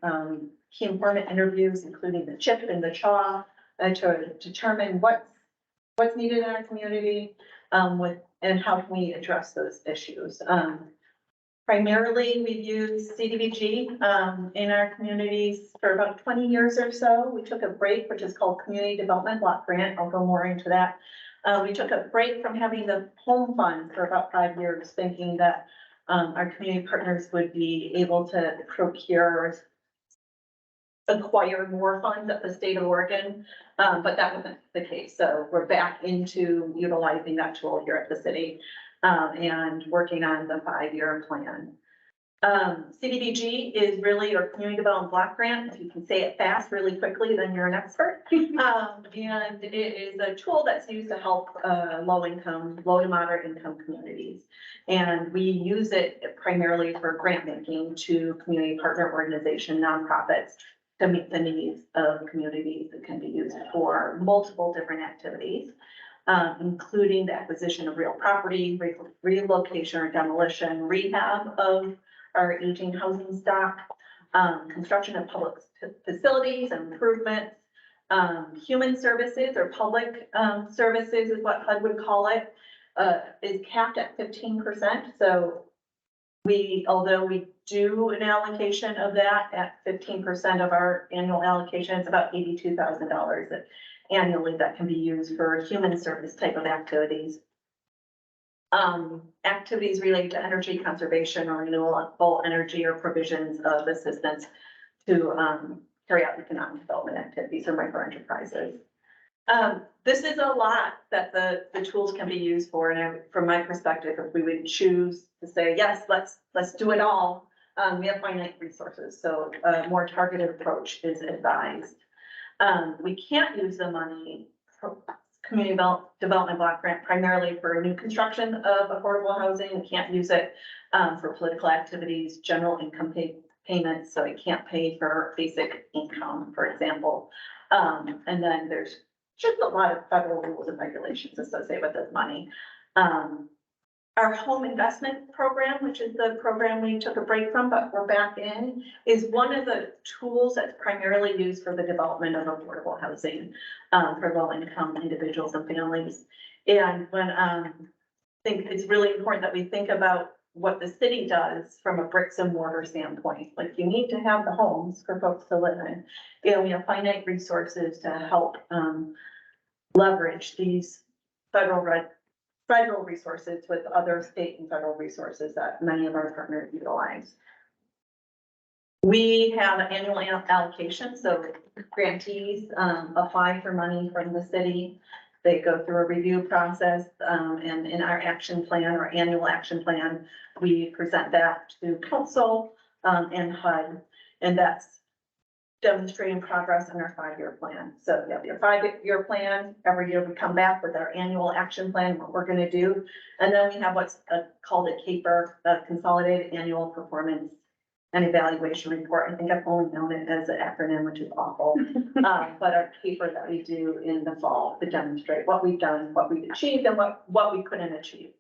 key informant interviews, including the CHIP and the H.O.P.E, to determine what's needed in our community and how can we address those issues. Primarily, we've used CDBG in our communities for about 20 years or so. We took a break, which is called Community Development Block Grant. I'll go more into that. We took a break from having the home fund for about 5 years, thinking that our community partners would be able to acquire more funds at the state of Oregon, but that wasn't the case. So we're back into utilizing that tool here at the city and working on the 5-year plan. CDBG is really our Community Development Block Grant. If you can say it fast, really quickly, then you're an expert. And it is a tool that's used to help low to moderate income communities. And we use it primarily for grant making to community partner organization, nonprofits, to meet the needs of communities that can be used for multiple different activities, including the acquisition of real property, relocation or demolition, rehab of our aging housing stock, construction of public facilities, improvements, human services or public services is what HUD would call it, is capped at 15%. So although we do an allocation of that at 15% of our annual allocation, it's about $82,000 annually that can be used for human service type of activities. activities related to energy conservation or renewable energy or provisions of assistance to, carry out economic development activities or micro enterprises. This is a lot that the tools can be used for, and from my perspective, if we would choose to say, yes, let's do it all, we have finite resources, so a more targeted approach is advised. We can't use the money for community development block grant primarily for new construction of affordable housing. We can't use it for political activities, general income payments, so it can't pay for basic income, for example. And then there's just a lot of federal rules and regulations associated with this money. Our home investment program, which is the program we took a break from, but we're back in, is one of the tools that's primarily used for the development of affordable housing for low-income individuals and families. And when I think it's really important that we think about what the city does from a bricks and mortar standpoint. Like, you need to have the homes for folks to live in. And we have finite resources to help leverage these federal resources with other state and federal resources that many of our partners utilize. We have an annual allocation, so grantees apply for money from the city. They go through a review process, and in our action plan or annual action plan, we present that to council and HUD, and that's demonstrating progress in our 5-year plan. So you have your 5-year plan. Every year we come back with our annual action plan, what we're going to do. And then we have what's called a CAPER, a Consolidated Annual Performance and Evaluation Report. I think I've only known it as an acronym, which is awful. But our CAPER that we do in the fall to demonstrate what we've done, what we've achieved, and what we couldn't achieve.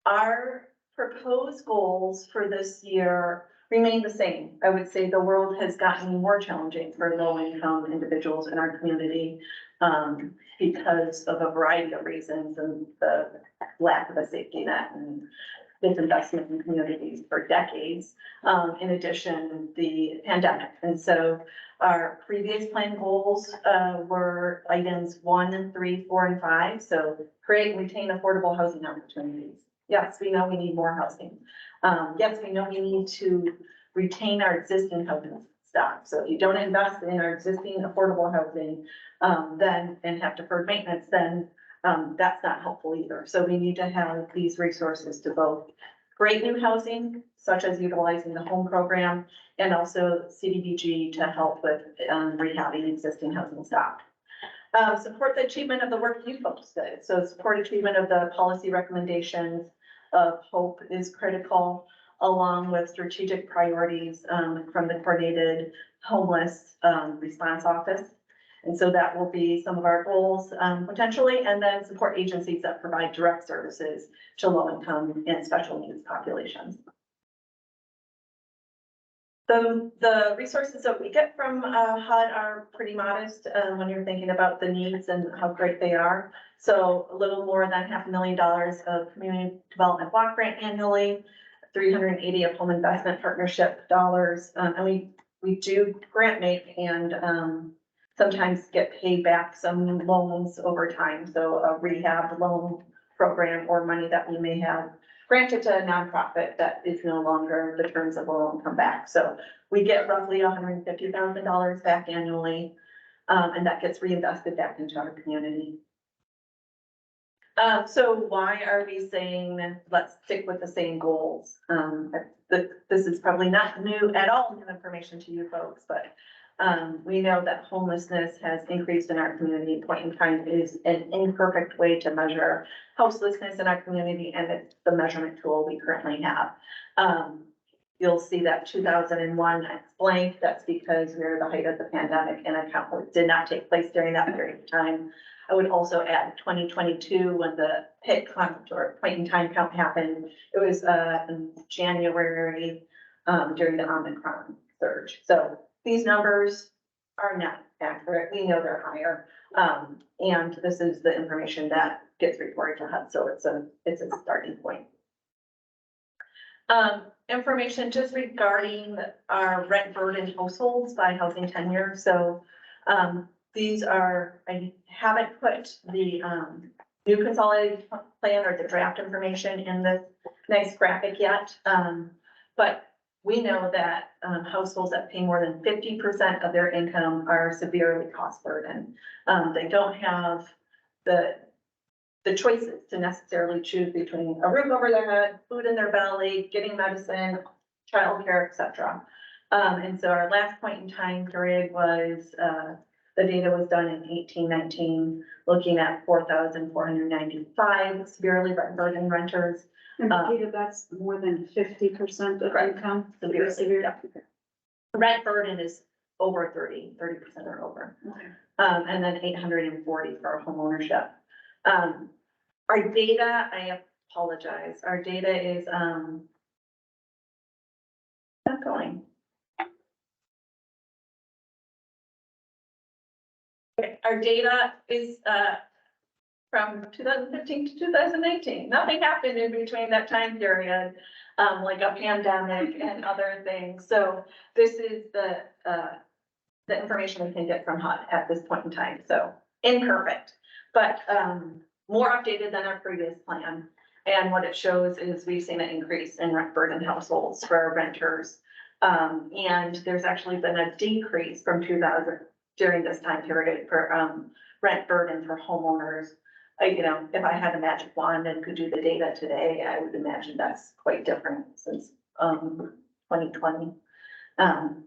Our proposed goals for this year remain the same. I would say the world has gotten more challenging for low-income individuals in our community because of a variety of reasons and the lack of a safety net and disinvestment in communities for decades. In addition, the pandemic. And so our previous plan goals were items 1, 3, 4, and 5. So create and retain affordable housing opportunities. Yes, we know we need more housing. Yes, we know we need to retain our existing housing stock. So if you don't invest in our existing affordable housing, then and have deferred maintenance, then that's not helpful either. So we need to have these resources to both create new housing, such as utilizing the home program, and also CDBG to help with rehabbing existing housing stock. Support the achievement of the work you folks did. So support achievement of the policy recommendations of HOPE is critical, along with strategic priorities from the Coordinated Homeless Response Office. And so that will be some of our goals potentially, and then support agencies that provide direct services to low-income and special needs populations. The resources that we get from HUD are pretty modest when you're thinking about the needs and how great they are. So a little more than $500,000 of community development block grant annually, 380 of home investment partnership dollars. And we do grant make and sometimes get paid back some loans over time. So a rehab loan program or money that we may have granted to a nonprofit that is no longer the terms of the loan come back. So we get roughly $150,000 back annually, and that gets reinvested back into our community. So why are we saying let's stick with the same goals? This is probably not new at all, new information to you folks, but we know that homelessness has increased in our community. Point in time is an imperfect way to measure houselessness in our community, and it's the measurement tool we currently have. You'll see that 2001 it's blank. That's because we're at the height of the pandemic and a count did not take place during that period of time. I would also add 2022 when the PIT count or point in time count happened. It was in January during the Omicron surge. So these numbers are not accurate. We know they're higher. And this is the information that gets reported to HUD. So it's a starting point. Information just regarding our rent burden households by housing tenure. So these are, I haven't put the new consolidated plan or the draft information in this nice graphic yet. But we know that households that pay more than 50% of their income are severely cost burdened. They don't have the choices to necessarily choose between a roof over their head, food in their belly, getting medicine, childcare, et cetera. And so our last point in time period was, the data was done in 1819, looking at 4,495 severely burdened renters. And Peter, that's more than 50% of Correct. income. Severely, yeah. Rent burden is over 30% or over. Okay. And then 840 for home ownership. Our data, I apologize, our data is, not going. Okay, our data is, from 2015 to 2019. Nothing happened in between that time period, like a pandemic and other things. So this is the information we can get from HUD at this point in time. So imperfect, but more updated than our previous plan. And what it shows is we've seen an increase in rent burden households for renters. And there's actually been a decrease from 2000 during this time period for rent burden for homeowners. You know, if I had a magic wand and could do the data today, I would imagine that's quite different since 2020. And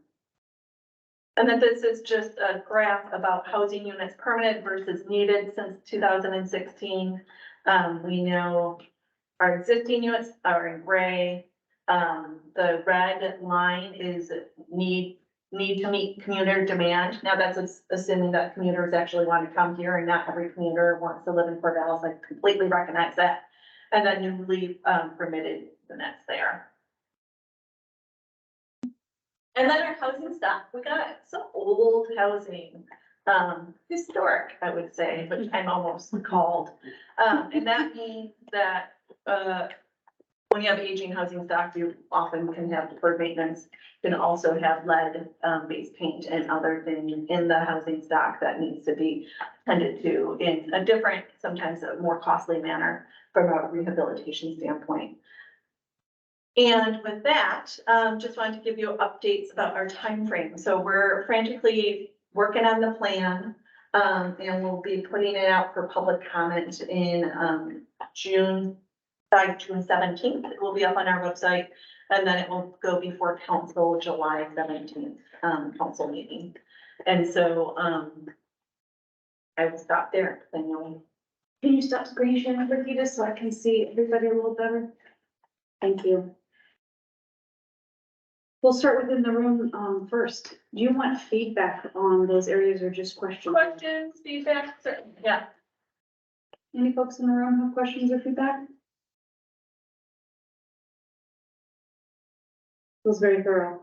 then this is just a graph about housing units permanent versus needed since 2016. We know our existing units are in gray. The red line is need to meet commuter demand. Now that's assuming that commuters actually want to come here, and not every commuter wants to live in Corvallis. I completely recognize that. And then newly permitted units there. And then our housing stock, we got some old housing, historic, I would say, which I'm almost called. And that means that when you have aging housing stock, you often can have deferred maintenance. You can also have lead based paint and other things in the housing stock that needs to be tended to in a different, sometimes a more costly manner from a rehabilitation standpoint. And with that, just wanted to give you updates about our time frame. So we're frantically working on the plan, and we'll be putting it out for public comment in June 17th. It will be up on our website, and then it will go before council July 17th, council meeting. And so I will stop there. I know. Can you stop screen sharing, Brigitte, so I can see everybody a little better? Thank you. We'll start within the room first. Do you want feedback on those areas or just questions? Questions, feedback, certainly, yeah. Any folks in the room have questions or feedback? It was very thorough.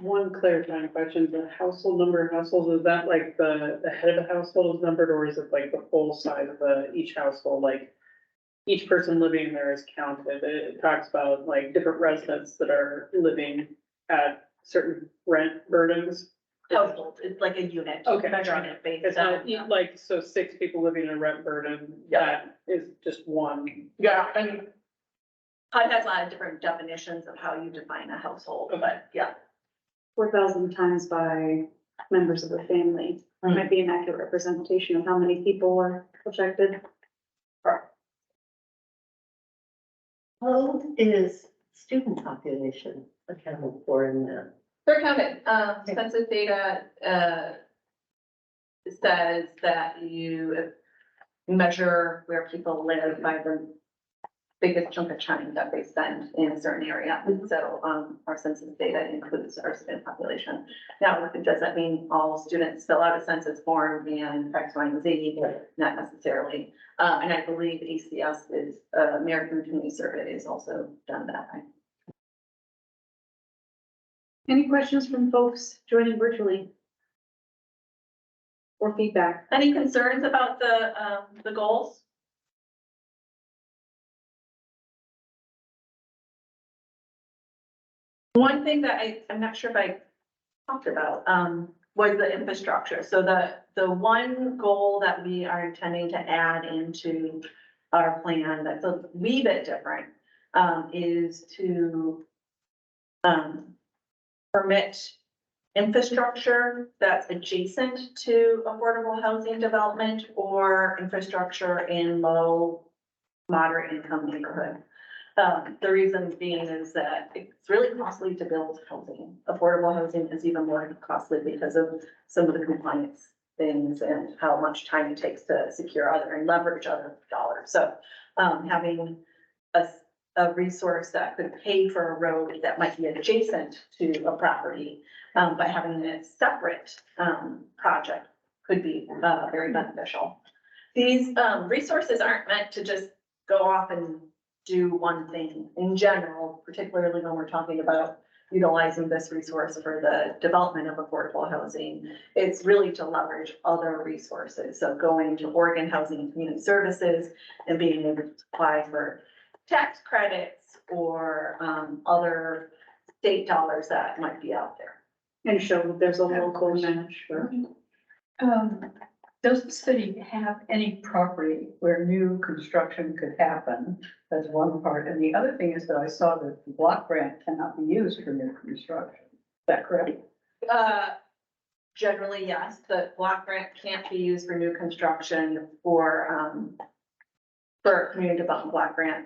One clarifying question, the household number of households, is that like the head of the household is numbered, or is it like the full size of each household, like each person living there is counted? It talks about like different residents that are living at certain rent burdens. Household, it's like a unit. Okay, Measuring it based It's on. not like, so 6 people living in a rent burden, that is just one. Yeah, I mean, HUD has a lot of different definitions of how you define a household, but yeah. 4,000 times by members of the family might be an accurate representation of how many people are affected. How is student population accounted for in that? They're counted, census data, says that you measure where people live by the biggest chunk of time that they spend in a certain area. And so, our census data includes our student population. Now, does that mean all students fill out a census form and X, Y, and Z? Not necessarily. And I believe ACS is, American Community Survey is also done that way. Any questions from folks joining virtually? Or feedback? Any concerns about the goals? One thing that I'm not sure if I talked about, was the infrastructure. So the one goal that we are intending to add into our plan that's a wee bit different, is to, permit infrastructure that's adjacent to affordable housing development or infrastructure in low, moderate income neighborhood. The reason being is that it's really costly to build housing. Affordable housing is even more costly because of some of the compliance things and how much time it takes to secure other and leverage other dollars. So, having a resource that could pay for a road that might be adjacent to a property, but having a separate, project could be, very beneficial. These, resources aren't meant to just go off and do one thing in general, particularly when we're talking about utilizing this resource for the development of affordable housing. It's really to leverage other resources. So going to Oregon Housing and Community Services and being able to apply for tax credits or, other state dollars that might be out there. And show that there's a local match. Does the city have any property where new construction could happen? That's one part. And the other thing is that I saw that the block grant cannot be used for new construction. Is that correct? Generally, yes, the block grant can't be used for new construction for community development block grant.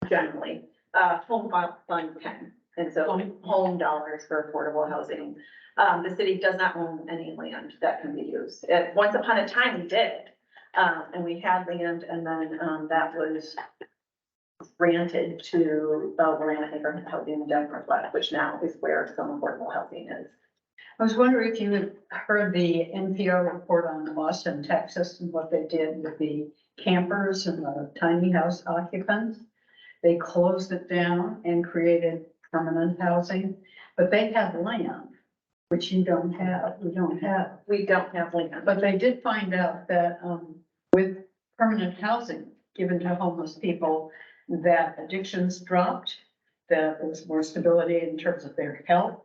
Generally, home fund can, and so home dollars for affordable housing. The city does not own any land that can be used. Once upon a time we did, and we had land, and then, that was granted to the Willamette Neighborhood Housing in Denver, which now is where some affordable housing is. I was wondering if you had heard the NPR report on Austin, Texas, and what they did with the campers and the tiny house occupants. They closed it down and created permanent housing, but they have land, which you don't have. We don't have. We don't have land. But they did find out that, with permanent housing given to homeless people, that addictions dropped, that there was more stability in terms of their health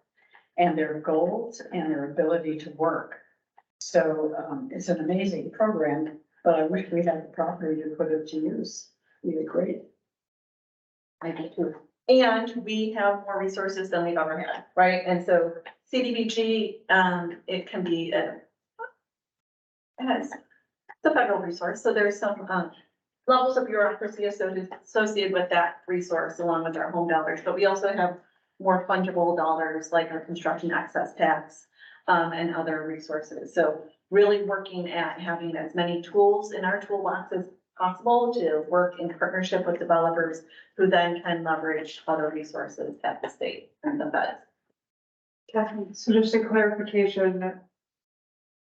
and their goals and their ability to work. So, it's an amazing program, but I wish we had the property to put it to use. It'd be great. I do too. And we have more resources than we've ever had, right? And so CDBG, it can be it's a federal resource, so there's some levels of bureaucracy associated with that resource along with our home dollars, but we also have more fungible dollars like our construction access tax and other resources. So really working at having as many tools in our toolbox as possible to work in partnership with developers who then can leverage other resources at the state and the feds. Catherine, so just a clarification,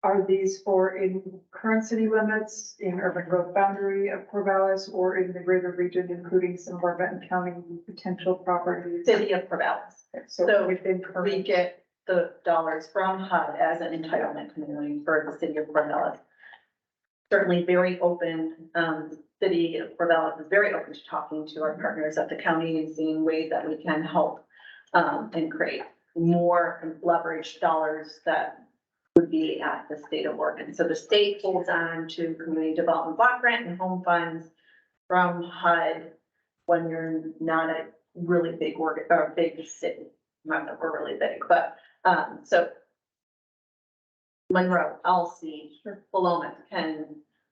are these for in current city limits, in urban growth boundary of Corvallis, or in the greater region, including some of our Benton County potential properties? City of Corvallis. So within we current. get the dollars from HUD as an entitlement community for the city of Corvallis. Certainly very open, city of Corvallis is very open to talking to our partners at the county and seeing ways that we can help and create more leverage dollars that would be at the state of Oregon. So the state holds on to community development block grant and home funds from HUD when you're not a really big or big city. Not that we're really big, but so Monroe, LC, Willamette can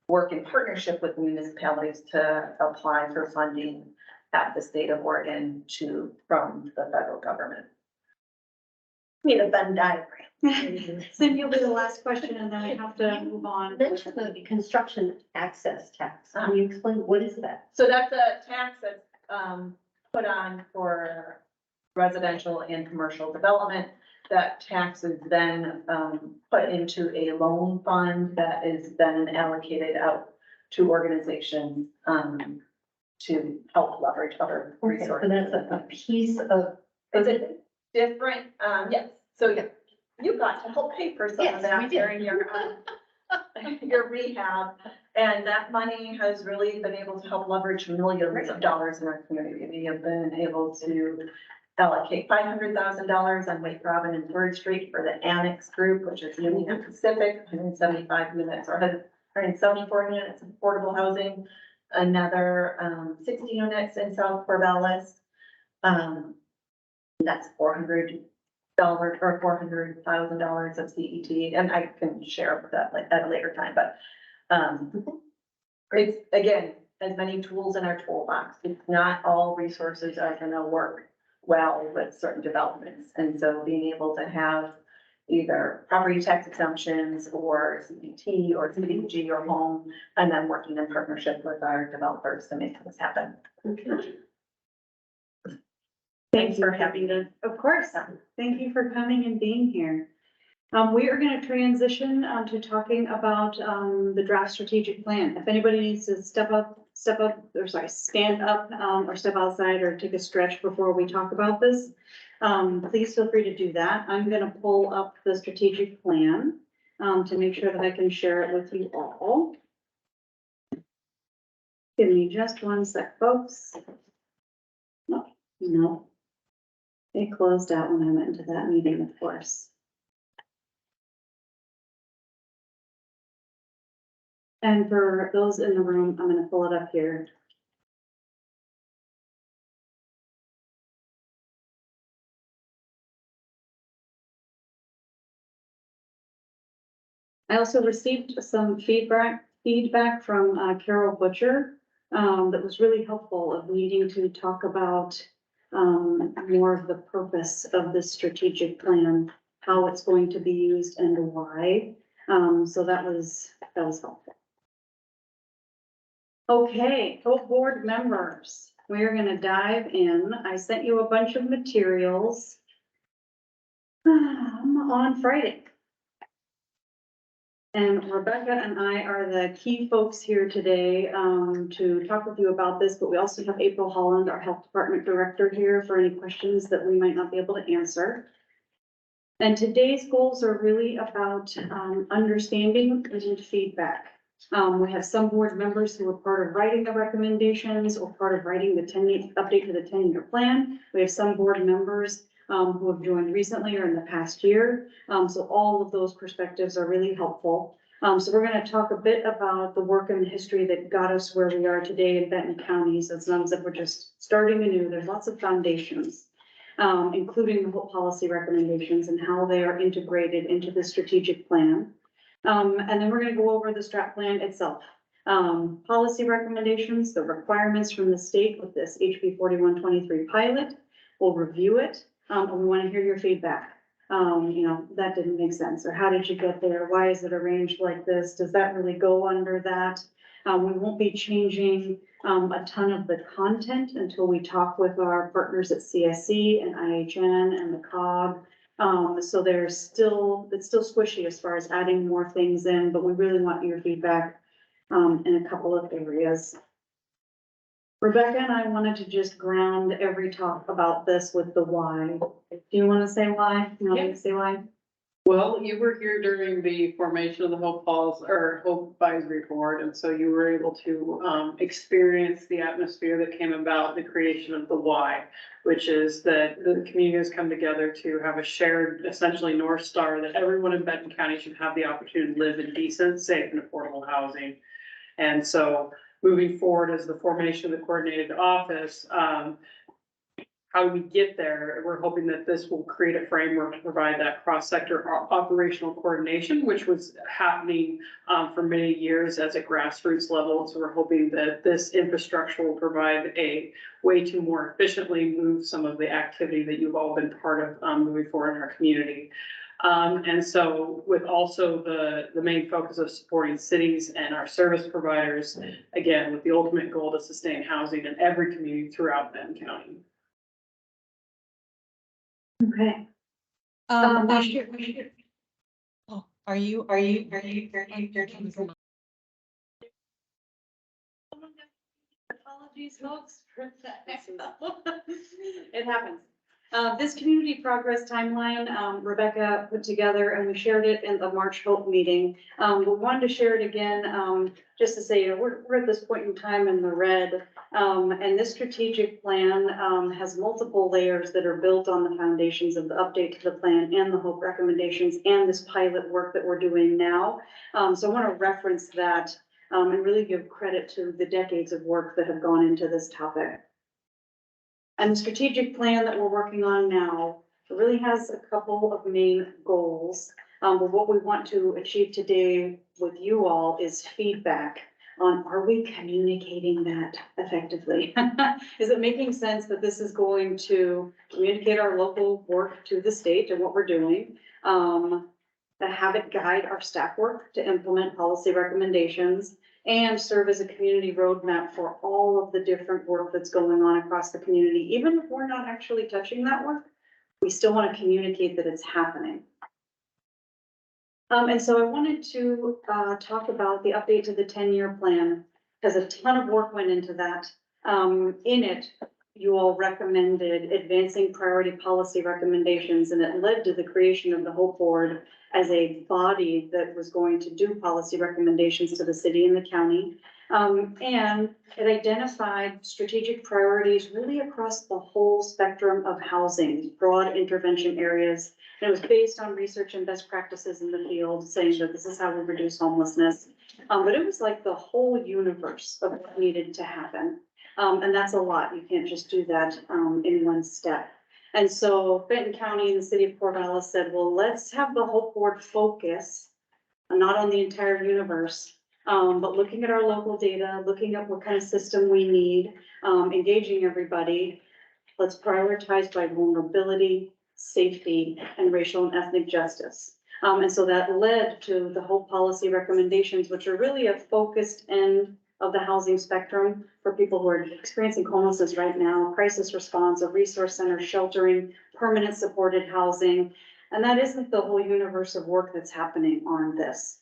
work in partnership with municipalities to apply for funding at the state of Oregon from the federal government. Need a Venn diagram. Cindy will be the last question and then I have to move on. Mention the construction access tax. Can you explain what is that? So that's a tax that's put on for residential and commercial development. That tax is then put into a loan fund that is then allocated out to organizations to help leverage other Okay, resources. so that's a piece of. It's a different, yes, so yeah, you got to help pay for some Yes, of that we did. during your rehab. And that money has really been able to help leverage millions of dollars in our community. We have been able to allocate $500,000 on Wake Robin and Third Street for the Annex Group, which is Union Pacific, 175 units or 174 units of affordable housing. Another 60 units in South Corvallis. That's $400 or $400,000 of CET, and I can share that at a later time, but it's, again, as many tools in our toolbox. It's not all resources are gonna work well with certain developments, and so being able to have either property tax exemptions or CPT or CDBG or home, and then working in partnership with our developers to make this happen. Thanks for having me. Of course. Thank you for coming and being here. We are going to transition to talking about the draft strategic plan. If anybody needs to stand up, or step outside or take a stretch before we talk about this, please feel free to do that. I'm going to pull up the strategic plan to make sure that I can share it with you all. Give me just one sec, folks. No. It closed out when I went into that meeting, of course. And for those in the room, I'm gonna pull it up here. I also received some feedback from Carol Butcher that was really helpful of needing to talk about more of the purpose of this strategic plan, how it's going to be used and why. So that was helpful. Okay, H.O.P.E board members, we are gonna dive in. I sent you a bunch of materials on Friday. And Rebecca and I are the key folks here today to talk with you about this, but we also have April Holland, our health department director, here for any questions that we might not be able to answer. And today's goals are really about understanding and feedback. We have some board members who are part of writing the recommendations or part of writing the update to the 10-year plan. We have some board members who have joined recently or in the past year. So all of those perspectives are really helpful. So we're going to talk a bit about the work and the history that got us where we are today in Benton County. So it's not as if we're just starting anew. There's lots of foundations, including the whole policy recommendations and how they are integrated into the strategic plan. And then we're going to go over the strat plan itself. Policy recommendations, the requirements from the state with this HB 4123 pilot. We'll review it. And we want to hear your feedback. That didn't make sense, or how did you get there? Why is it arranged like this? Does that really go under that? We won't be changing a ton of the content until we talk with our partners at CSC and IHN and the COG. So it's still squishy as far as adding more things in, but we really want your feedback in a couple of areas. Rebecca and I wanted to just ground every talk about this with the why. Do you want to say why? You want me to say why? Well, you were here during the formation of the H.O.P.E Advisory Board, and so you were able to experience the atmosphere that came about the creation of the why, which is that the community has come together to have a shared, essentially North Star, that everyone in Benton County should have the opportunity to live in decent, safe, and affordable housing. And so moving forward as the formation of the coordinated office, how do we get there? We're hoping that this will create a framework to provide that cross-sector operational coordination, which was happening for many years as a grassroots level. So we're hoping that this infrastructure will provide a way to more efficiently move some of the activity that you've all been part of moving forward in our community. And so with also the main focus of supporting cities and our service providers, again, with the ultimate goal to sustain housing in every community throughout Benton County. Okay. Are you? Apologies, folks. It happens. This community progress timeline, Rebecca put together and we shared it in the March H.O.P.E meeting. We wanted to share it again, just to say, we're at this point in time in the red. And this strategic plan, has multiple layers that are built on the foundations of the update to the plan and the H.O.P.E recommendations and this pilot work that we're doing now. So I want to reference that, and really give credit to the decades of work that have gone into this topic. And the strategic plan that we're working on now really has a couple of main goals. But what we want to achieve today with you all is feedback on, are we communicating that effectively? Is it making sense that this is going to communicate our local work to the state and what we're doing? To have it guide our staff work to implement policy recommendations and serve as a community roadmap for all of the different work that's going on across the community. Even if we're not actually touching that work, we still want to communicate that it's happening. And so I wanted to talk about the update to the 10-year plan, because a ton of work went into that. In it, you all recommended advancing priority policy recommendations, and it led to the creation of the H.O.P.E board as a body that was going to do policy recommendations to the city and the county. And it identified strategic priorities really across the whole spectrum of housing, broad intervention areas. And it was based on research and best practices in the field, saying that this is how we reduce homelessness. But it was like the whole universe of what needed to happen. And that's a lot. You can't just do that in one step. And so Benton County and the city of Corvallis said, well, let's have the H.O.P.E board focus, not on the entire universe, but looking at our local data, looking at what kind of system we need, engaging everybody. Let's prioritize by vulnerability, safety, and racial and ethnic justice. And so that led to the H.O.P.E policy recommendations, which are really a focused end of the housing spectrum for people who are experiencing homelessness right now, crisis response, a resource center, sheltering, permanent supported housing. And that isn't the whole universe of work that's happening on this.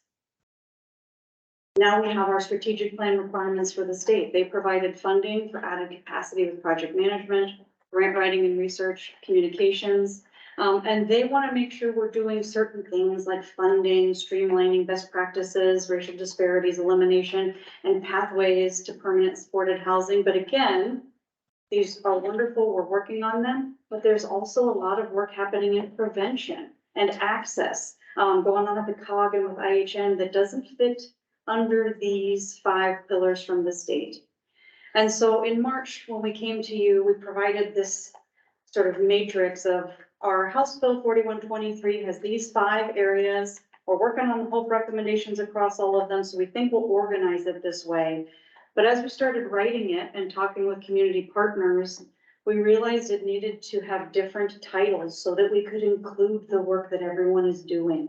Now we have our strategic plan requirements for the state. They provided funding for added capacity with project management, grant writing and research, communications. And they want to make sure we're doing certain things like funding, streamlining best practices, racial disparities elimination, and pathways to permanent supported housing. But again, these are wonderful. We're working on them, but there's also a lot of work happening in prevention and access going on at the COG and with IHN that doesn't fit under these 5 pillars from the state. And so in March, when we came to you, we provided this sort of matrix of our House Bill 4123 has these 5 areas. We're working on the H.O.P.E recommendations across all of them, so we think we'll organize it this way. But as we started writing it and talking with community partners, we realized it needed to have different titles so that we could include the work that everyone is doing.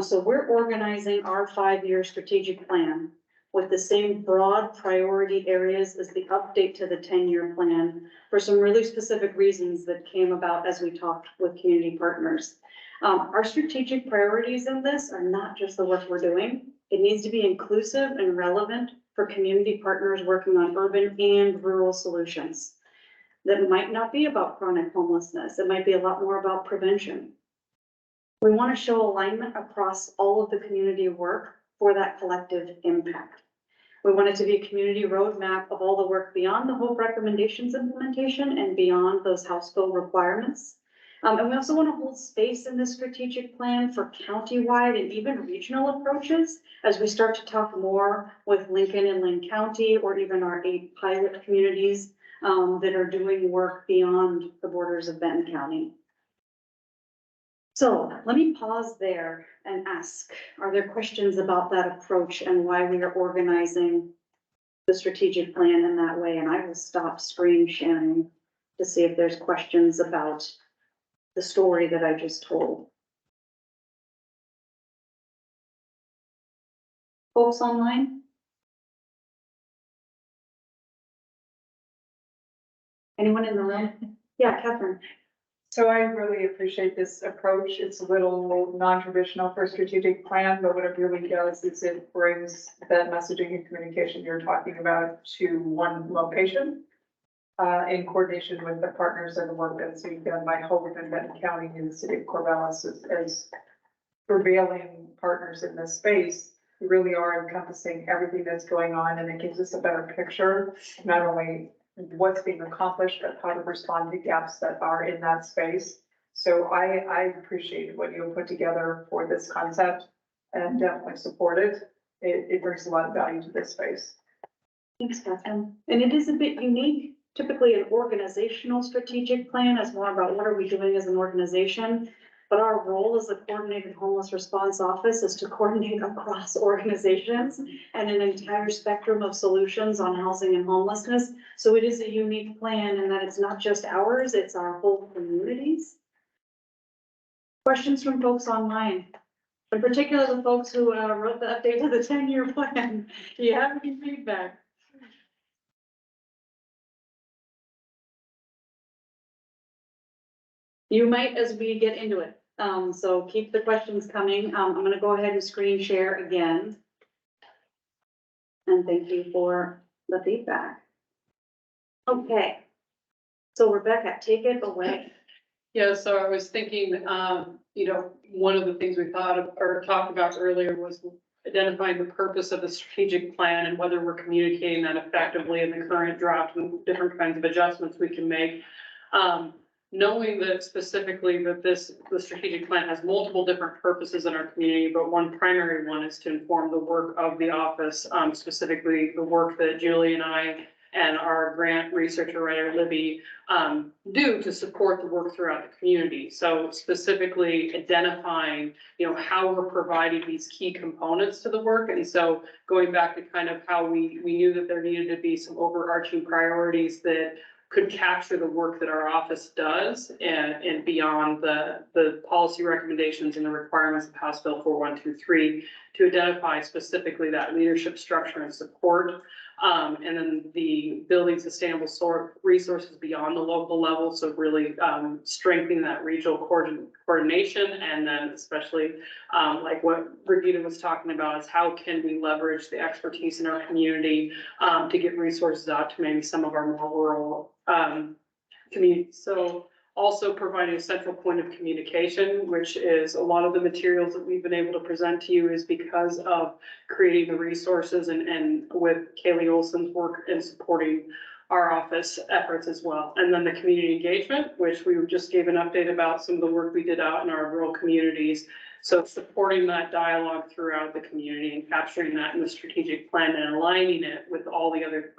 So we're organizing our 5-year strategic plan with the same broad priority areas as the update to the 10-year plan for some really specific reasons that came about as we talked with community partners. Our strategic priorities in this are not just the work we're doing. It needs to be inclusive and relevant for community partners working on urban and rural solutions. That might not be about chronic homelessness. It might be a lot more about prevention. We want to show alignment across all of the community work for that collective impact. We want it to be a community roadmap of all the work beyond the H.O.P.E recommendations implementation and beyond those House Bill requirements. And we also want to hold space in this strategic plan for countywide and even regional approaches as we start to talk more with Lincoln and Lynn County, or even our 8 pilot communities that are doing work beyond the borders of Benton County. So let me pause there and ask, are there questions about that approach and why we are organizing the strategic plan in that way? And I will stop screen sharing to see if there's questions about the story that I just told. Folks online? Anyone in the room? Yeah, Catherine. So I really appreciate this approach. It's a little non-traditional for a strategic plan, but what it really does is it brings that messaging and communication you're talking about to one location. in coordination with the partners and the work that's being done by H.O.P.E and Benton County and the city of Corvallis as prevailing partners in this space. We really are encompassing everything that's going on, and it gives us a better picture, not only what's being accomplished, but how to respond to gaps that are in that space. So I appreciate what you put together for this concept and definitely support it. It brings a lot of value to this space. Thanks, Catherine. And it is a bit unique. Typically, an organizational strategic plan is more about what are we doing as an organization. But our role as a coordinated homeless response office is to coordinate across organizations and an entire spectrum of solutions on housing and homelessness. So it is a unique plan in that it's not just ours, it's our whole communities. Questions from folks online, in particular the folks who wrote the update to the 10-year plan. Do you have any feedback? You might as we get into it. So keep the questions coming. I'm gonna go ahead and screen share again. And thank you for the feedback. Okay. So Rebecca, take it away. Yeah, so I was thinking, you know, one of the things we thought of or talked about earlier was identifying the purpose of the strategic plan and whether we're communicating that effectively in the current draft and different kinds of adjustments we can make. Knowing that specifically that the strategic plan has multiple different purposes in our community, but one primary one is to inform the work of the office, specifically the work that Julie and I and our grant researcher writer Libby do to support the work throughout the community. So specifically identifying, you know, how we're providing these key components to the work. And so going back to kind of how we knew that there needed to be some overarching priorities that could capture the work that our office does and beyond the policy recommendations and the requirements of House Bill 4123 to identify specifically that leadership structure and support. And then the building sustainable resources beyond the local level. So really strengthening that regional coordination. And then especially like what Brigitte was talking about is how can we leverage the expertise in our community to get resources out to maybe some of our more rural communities. So also providing a central point of communication, which is a lot of the materials that we've been able to present to you is because of creating the resources and with Kaylee Olson's work in supporting our office efforts as well. And then the community engagement, which we just gave an update about some of the work we did out in our rural communities. So supporting that dialogue throughout the community and capturing that in the strategic plan and aligning it with all the other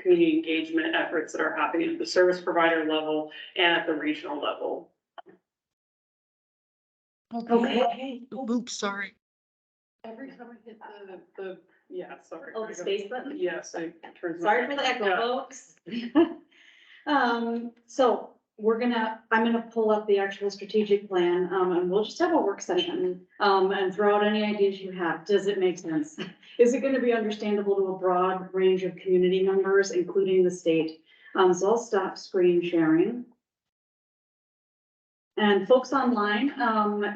community engagement efforts that are happening at the service provider level and at the regional level. Okay. Oops, sorry. Every time I hit the yeah, sorry. Oh, the space button? Yes, I turned. Sorry for the echo, folks. So I'm gonna pull up the actual strategic plan, and we'll just have a work session, and throw out any ideas you have. Does it make sense? Is it gonna be understandable to a broad range of community members, including the state? So I'll stop screen sharing. And folks online,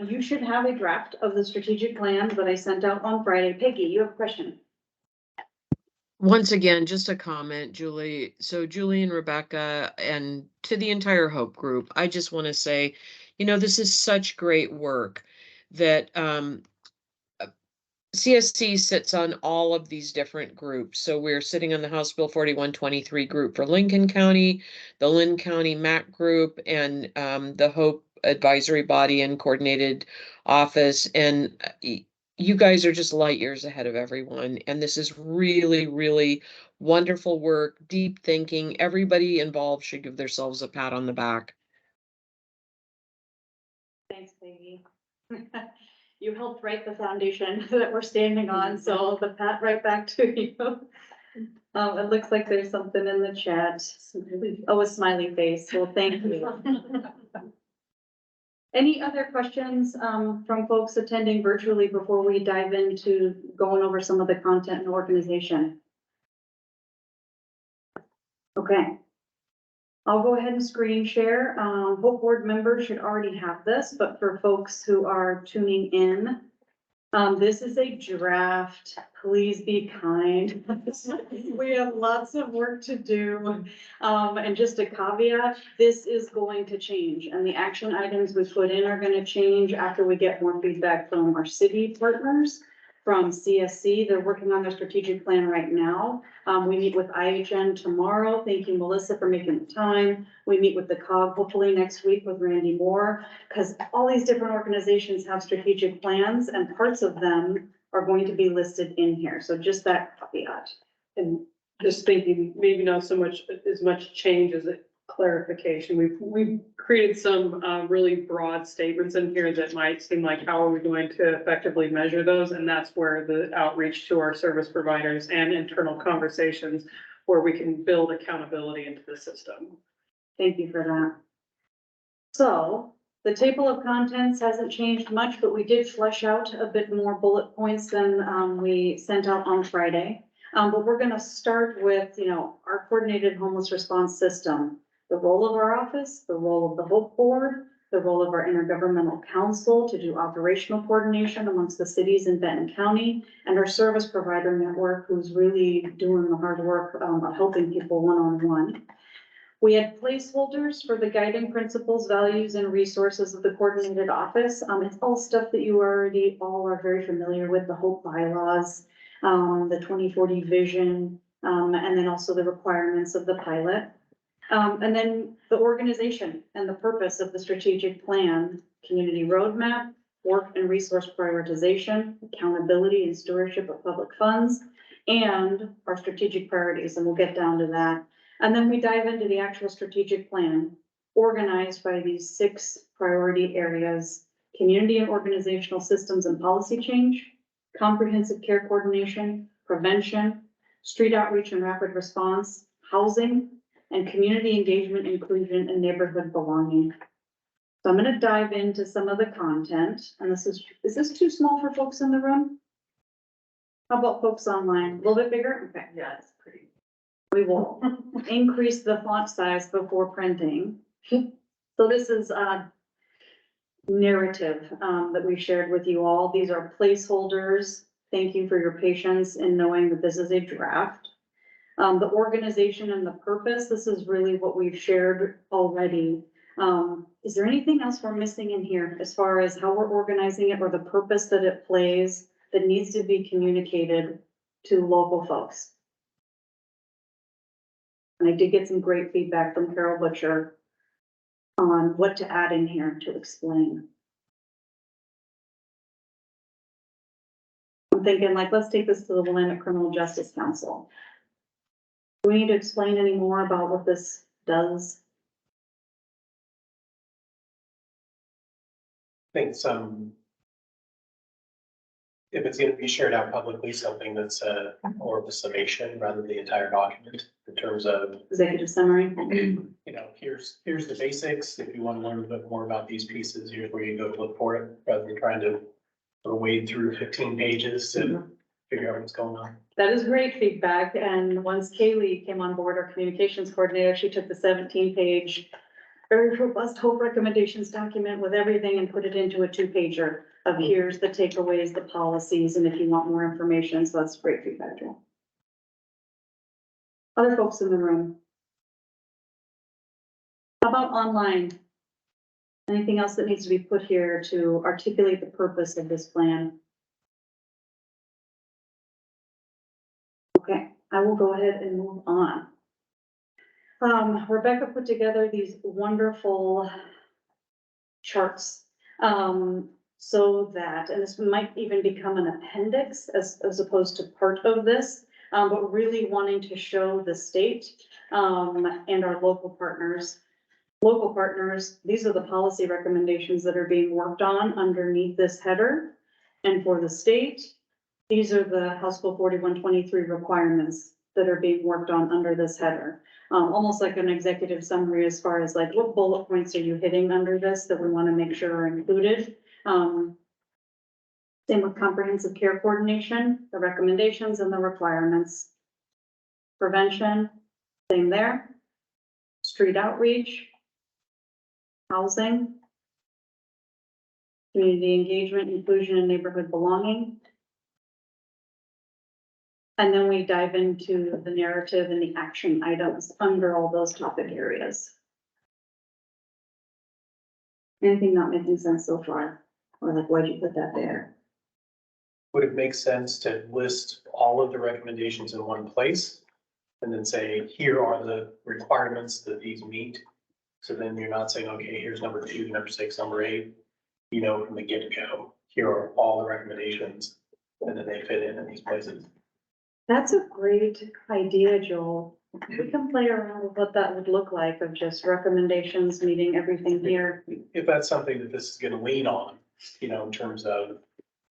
you should have a draft of the strategic plan that I sent out on Friday. Peggy, you have a question? Once again, just a comment, Julie. So Julie and Rebecca and to the entire Hope group, I just want to say, you know, this is such great work that CSC sits on all of these different groups. So we're sitting on the House Bill 4123 group for Lincoln County, the Lynn County MAC group, and the Hope advisory body and coordinated office. And you guys are just light years ahead of everyone. And this is really, really wonderful work, deep thinking. Everybody involved should give themselves a pat on the back. Thanks, Peggy. You helped write the foundation that we're standing on, so the pat right back to you. It looks like there's something in the chat. Oh, a smiley face. Well, thank you. Any other questions from folks attending virtually before we dive into going over some of the content and organization? Okay. I'll go ahead and screen share. Hope board members should already have this, but for folks who are tuning in, This is a draft. Please be kind. We have lots of work to do. And just a caveat, this is going to change and the action items we put in are gonna change after we get more feedback from our city partners. From CSC, they're working on their strategic plan right now. We meet with IHN tomorrow. Thank you, Melissa, for making the time. We meet with the COG hopefully next week with Randy Moore, because all these different organizations have strategic plans and parts of them are going to be listed in here. So just that caveat. And just thinking, maybe not so much, as much change as a clarification. We've created some really broad statements in here that might seem like, how are we going to effectively measure those? And that's where the outreach to our service providers and internal conversations where we can build accountability into the system. Thank you for that. So the table of contents hasn't changed much, but we did flesh out a bit more bullet points than we sent out on Friday. But we're gonna start with, our coordinated homeless response system, the role of our office, the role of the H.O.P.E board, the role of our intergovernmental council to do operational coordination amongst the cities in Benton County, and our service provider network, who's really doing the hard work of helping people one-on-one. We had placeholders for the guiding principles, values, and resources of the coordinated office. It's all stuff that you already all are very familiar with, the H.O.P.E bylaws, the 2040 vision, and then also the requirements of the pilot. And then the organization and the purpose of the strategic plan, community roadmap, work and resource prioritization, accountability and stewardship of public funds, and our strategic priorities, and we'll get down to that. And then we dive into the actual strategic plan, organized by these 6 priority areas: community and organizational systems and policy change, comprehensive care coordination, prevention, street outreach and rapid response, housing, and community engagement, inclusion, and neighborhood belonging. So I'm gonna dive into some of the content, and is this too small for folks in the room? How about folks online? A little bit bigger? Okay. Yeah, it's pretty. We will increase the font size before printing. So this is a narrative that we shared with you all. These are placeholders. Thank you for your patience in knowing that this is a draft. The organization and the purpose, this is really what we've shared already. Is there anything else we're missing in here as far as how we're organizing it or the purpose that it plays that needs to be communicated to local folks? And I did get some great feedback from Carol Butcher on what to add in here to explain. I'm thinking let's take this to the Willamette Criminal Justice Council. Do we need to explain any more about what this does? I think if it's gonna be shared out publicly, something that's more of a summation rather than the entire document in terms of, Executive summary? here's the basics. If you want to learn a bit more about these pieces, here's where you go to look for it, rather than trying to sort of wade through 15 pages to figure out what's going on. That is great feedback. And once Kaylee came on board, our communications coordinator, she took the 17-page, very robust H.O.P.E recommendations document with everything and put it into a 2-pager of here's the takeaways, the policies, and if you want more information. So that's great feedback, Joel. Other folks in the room? How about online? Anything else that needs to be put here to articulate the purpose of this plan? Okay, I will go ahead and move on. Rebecca put together these wonderful charts. So that, and this might even become an appendix as opposed to part of this, but really wanting to show the state and our local partners. Local partners, these are the policy recommendations that are being worked on underneath this header. And for the state, these are the House Bill 4123 requirements that are being worked on under this header. Almost like an executive summary as far as what bullet points are you hitting under this that we want to make sure are included. Same with comprehensive care coordination, the recommendations and the requirements. Prevention, same there. Street outreach, housing, community engagement, inclusion, and neighborhood belonging. And then we dive into the narrative and the action items under all those topic areas. Anything not making sense so far? Or like, why'd you put that there? Would it make sense to list all of the recommendations in one place? And then say, here are the requirements that these meet? So then you're not saying, okay, here's number 2, number 6, number 8. You know, from the get-go, here are all the recommendations, and then they fit in these places. That's a great idea, Joel. We can play around with what that would look like of just recommendations, meeting everything here. If that's something that this is gonna lean on, you know, in terms of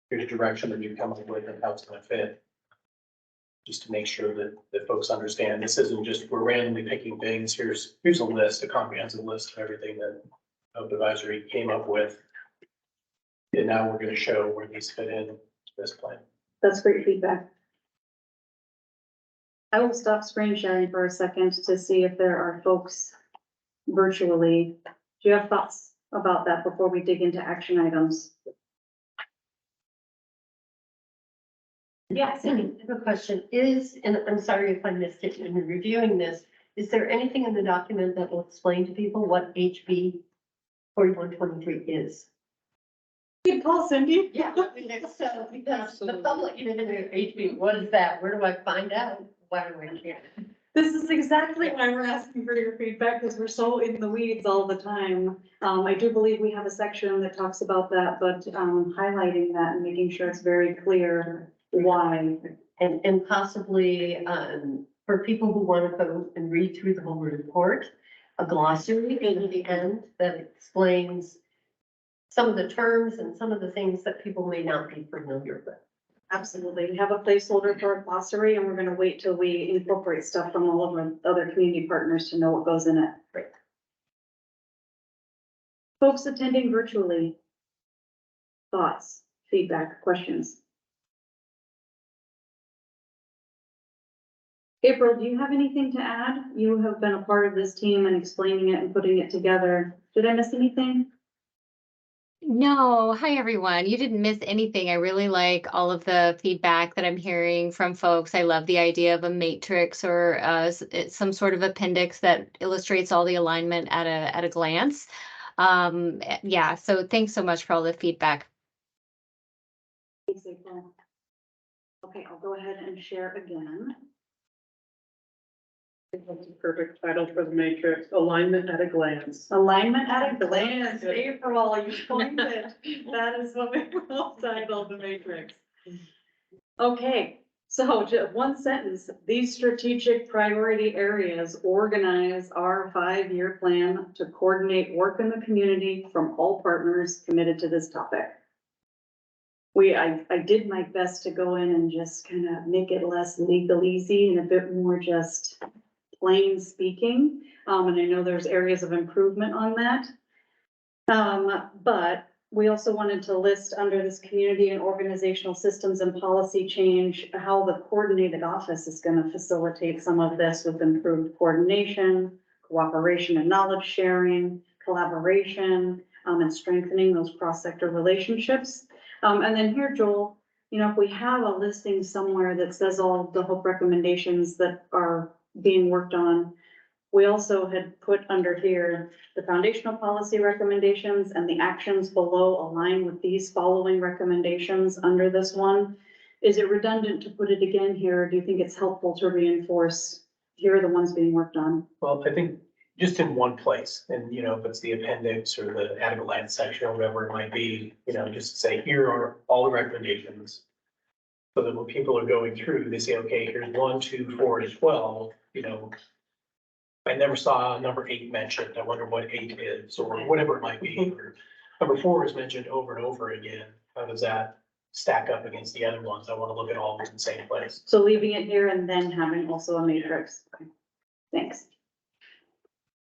here's direction that you come up with and how it's gonna fit. Just to make sure that folks understand, this isn't just, we're randomly picking things, here's a list, a comprehensive list of everything that H.O.P.E advisory came up with. And now we're gonna show where these fit in to this plan. That's great feedback. I will stop screen sharing for a second to see if there are folks virtually. Do you have thoughts about that before we dig into action items? Yes, I have a question. And I'm sorry if I missed it in reviewing this, is there anything in the document that will explain to people what HB 4123 is? Good call, Cindy. Yeah, I mean, so, because the public, you know, HB, what is that? Where do I find out? Why do I care? This is exactly why we're asking for your feedback, because we're so in the weeds all the time. I do believe we have a section that talks about that, but highlighting that and making sure it's very clear why. And possibly, for people who want to go and read through the whole report, a glossary at the end that explains some of the terms and some of the things that people may not be familiar with. Absolutely. We have a placeholder for a glossary, and we're gonna wait till we incorporate stuff from all of our other community partners to know what goes in it. Right. Folks attending virtually. Thoughts, feedback, questions? April, do you have anything to add? You have been a part of this team and explaining it and putting it together. Did I miss anything? No, hi everyone. You didn't miss anything. I really like all of the feedback that I'm hearing from folks. I love the idea of a matrix or some sort of appendix that illustrates all the alignment at a glance. Yeah, so thanks so much for all the feedback. Thanks, April. Okay, I'll go ahead and share again. That's a perfect title for the matrix, alignment at a glance. Alignment at a glance, April, you coined it. That is what we will title the matrix. Okay, so just one sentence, these strategic priority areas organize our 5-year plan to coordinate work in the community from all partners committed to this topic. I did my best to go in and just kind of make it less legalese and a bit more just plain speaking, and I know there's areas of improvement on that. But we also wanted to list under this community and organizational systems and policy change, how the coordinated office is going to facilitate some of this with improved coordination, cooperation and knowledge sharing, collaboration, and strengthening those cross-sector relationships. And then here, Joel, you know, if we have a listing somewhere that says all the H.O.P.E recommendations that are being worked on, we also had put under here the foundational policy recommendations and the actions below align with these following recommendations under this one. Is it redundant to put it again here? Or do you think it's helpful to reinforce, here are the ones being worked on? Well, I think just in one place, and you know, if it's the appendix or the at a glance section or whatever it might be, you know, just say, here are all the recommendations. So that when people are going through, they say, okay, here's 1, 2, 4, and 12, you know. I never saw number 8 mentioned. I wonder what 8 is, or whatever it might be. Or number 4 is mentioned over and over again. How does that stack up against the other ones? I want to look at all of them in the same place. So leaving it here and then having also a matrix. Okay. Thanks.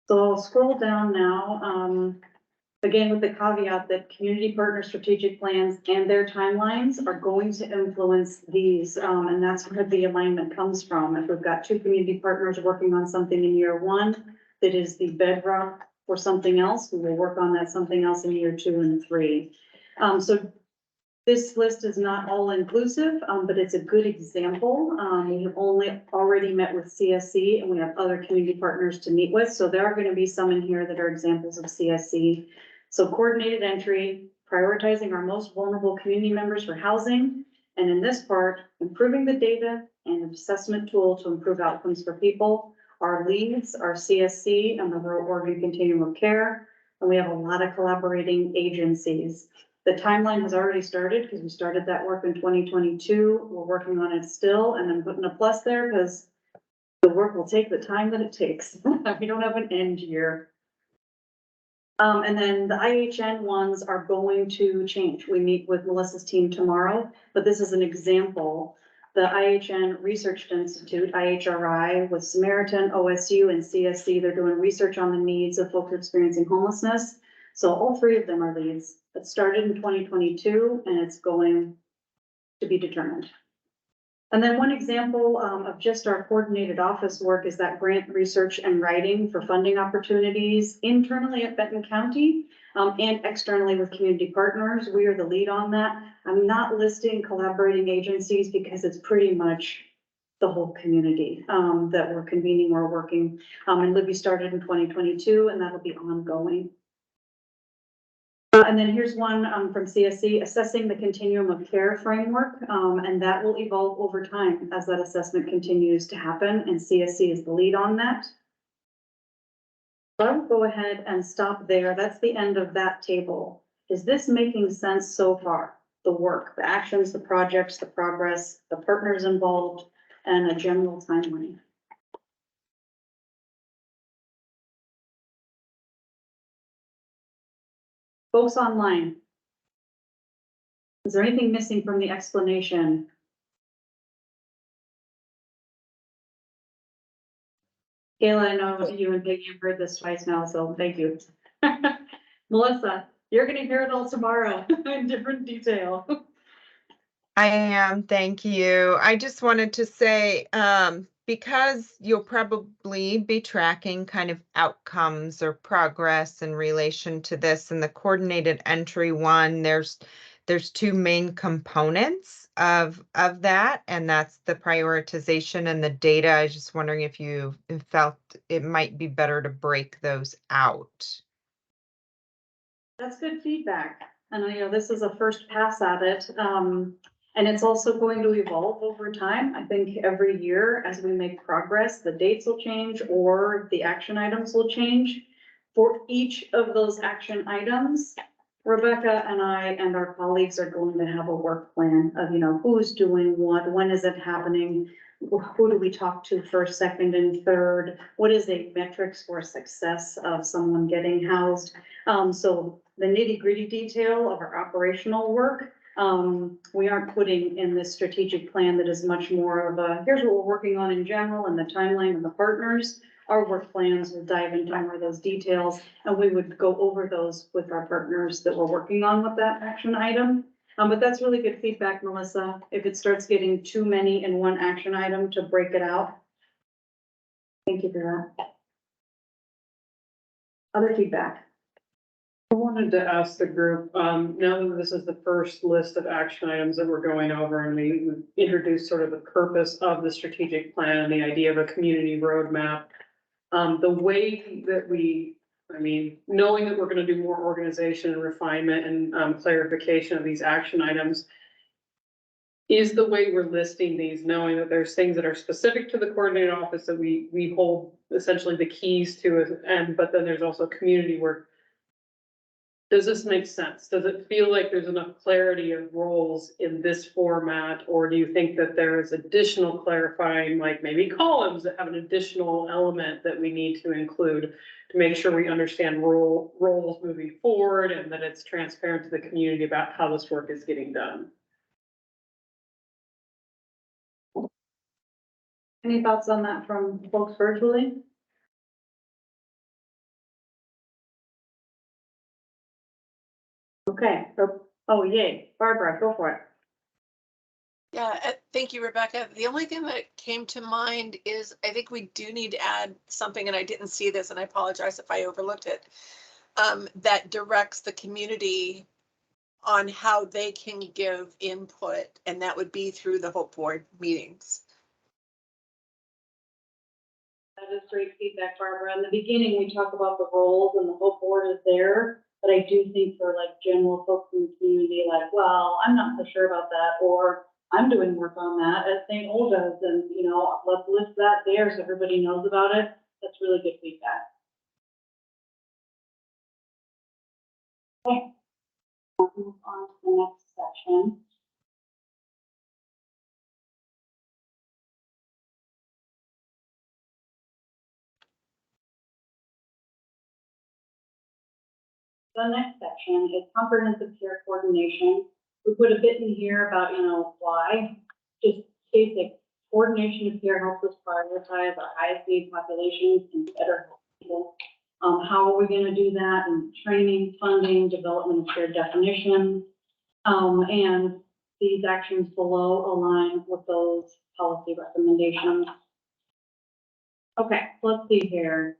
So I'll scroll down now. Again, with the caveat that community partner strategic plans and their timelines are going to influence these, and that's where the alignment comes from. If we've got 2 community partners working on something in year 1, that is the bedrock for something else, we will work on that something else in year 2 and 3. So this list is not all inclusive, but it's a good example. We have already met with CSC and we have other community partners to meet with. So there are going to be some in here that are examples of CSC. So coordinated entry, prioritizing our most vulnerable community members for housing. And in this part, improving the data and assessment tool to improve outcomes for people. Our leads are CSC and the Rural Oregon Continuum of Care. And we have a lot of collaborating agencies. The timeline has already started because we started that work in 2022. We're working on it still, and I'm putting a plus there because the work will take the time that it takes. We don't have an end year. And then the IHN ones are going to change. We meet with Melissa's team tomorrow, but this is an example. The IHN Research Institute, IHRI, with Samaritan, OSU, and CSC, they're doing research on the needs of folks experiencing homelessness. So all three of them are leads. It started in 2022 and it's going to be determined. And then one example of just our coordinated office work is that grant research and writing for funding opportunities internally at Benton County and externally with community partners. We are the lead on that. I'm not listing collaborating agencies because it's pretty much the whole community that we're convening or working. And Libby started in 2022 and that'll be ongoing. And then here's one from CSC, assessing the continuum of care framework, and that will evolve over time as that assessment continues to happen, and CSC is the lead on that. I will go ahead and stop there. That's the end of that table. Is this making sense so far? The work, the actions, the projects, the progress, the partners involved, and a general timeline. Folks online. Is there anything missing from the explanation? Kayla, I know you and Peggy have heard this twice now, so thank you. Melissa, you're gonna hear it all tomorrow in different detail. I am, thank you. I just wanted to say, because you'll probably be tracking kind of outcomes or progress in relation to this, and the coordinated entry one, there's two main components of that, and that's the prioritization and the data. I was just wondering if you felt it might be better to break those out. That's good feedback. And I know this is a first pass at it. And it's also going to evolve over time. I think every year as we make progress, the dates will change or the action items will change. For each of those action items, Rebecca and I and our colleagues are going to have a work plan of, who's doing what, when is it happening? Who do we talk to first, second, and third? What is the metrics for success of someone getting housed? So the nitty-gritty detail of our operational work, we aren't putting in this strategic plan that is much more of a, here's what we're working on in general and the timeline and the partners. Our work plans will dive into more of those details, and we would go over those with our partners that we're working on with that action item. But that's really good feedback, Melissa. If it starts getting too many in one action item, to break it out. Thank you for that. Other feedback. I wanted to ask the group, now that this is the first list of action items that we're going over, and we introduced sort of the purpose of the strategic plan and the idea of a community roadmap. The way that knowing that we're going to do more organization and refinement and clarification of these action items, is the way we're listing these, knowing that there's things that are specific to the coordinated office that we hold essentially the keys to, but then there's also community work. Does this make sense? Does it feel like there's enough clarity of roles in this format? Or do you think that there is additional clarifying, like maybe columns that have an additional element that we need to include to make sure we understand roles moving forward and that it's transparent to the community about how this work is getting done? Any thoughts on that from folks virtually? Okay, oh yay, Barbara, go for it. Yeah, thank you, Rebecca. The only thing that came to mind is I think we do need to add something, and I didn't see this, and I apologize if I overlooked it, that directs the community on how they can give input, and that would be through the Hope Board meetings. That is great feedback, Barbara. In the beginning, we talk about the roles and the Hope Board is there, but I do think for like general folks in the community, like, well, I'm not so sure about that, or I'm doing work on that at St. Olga's, and, you know, let's list that there so everybody knows about it. That's really good feedback. Okay. I'll move on to the next section. The next section is comprehensive care coordination. We put a bit in here about, you know, why, just basic coordination of care helps us prioritize our highest need populations and better help people. How are we going to do that? And training, funding, development of care definitions, and these actions below align with those policy recommendations. Okay, let's see here.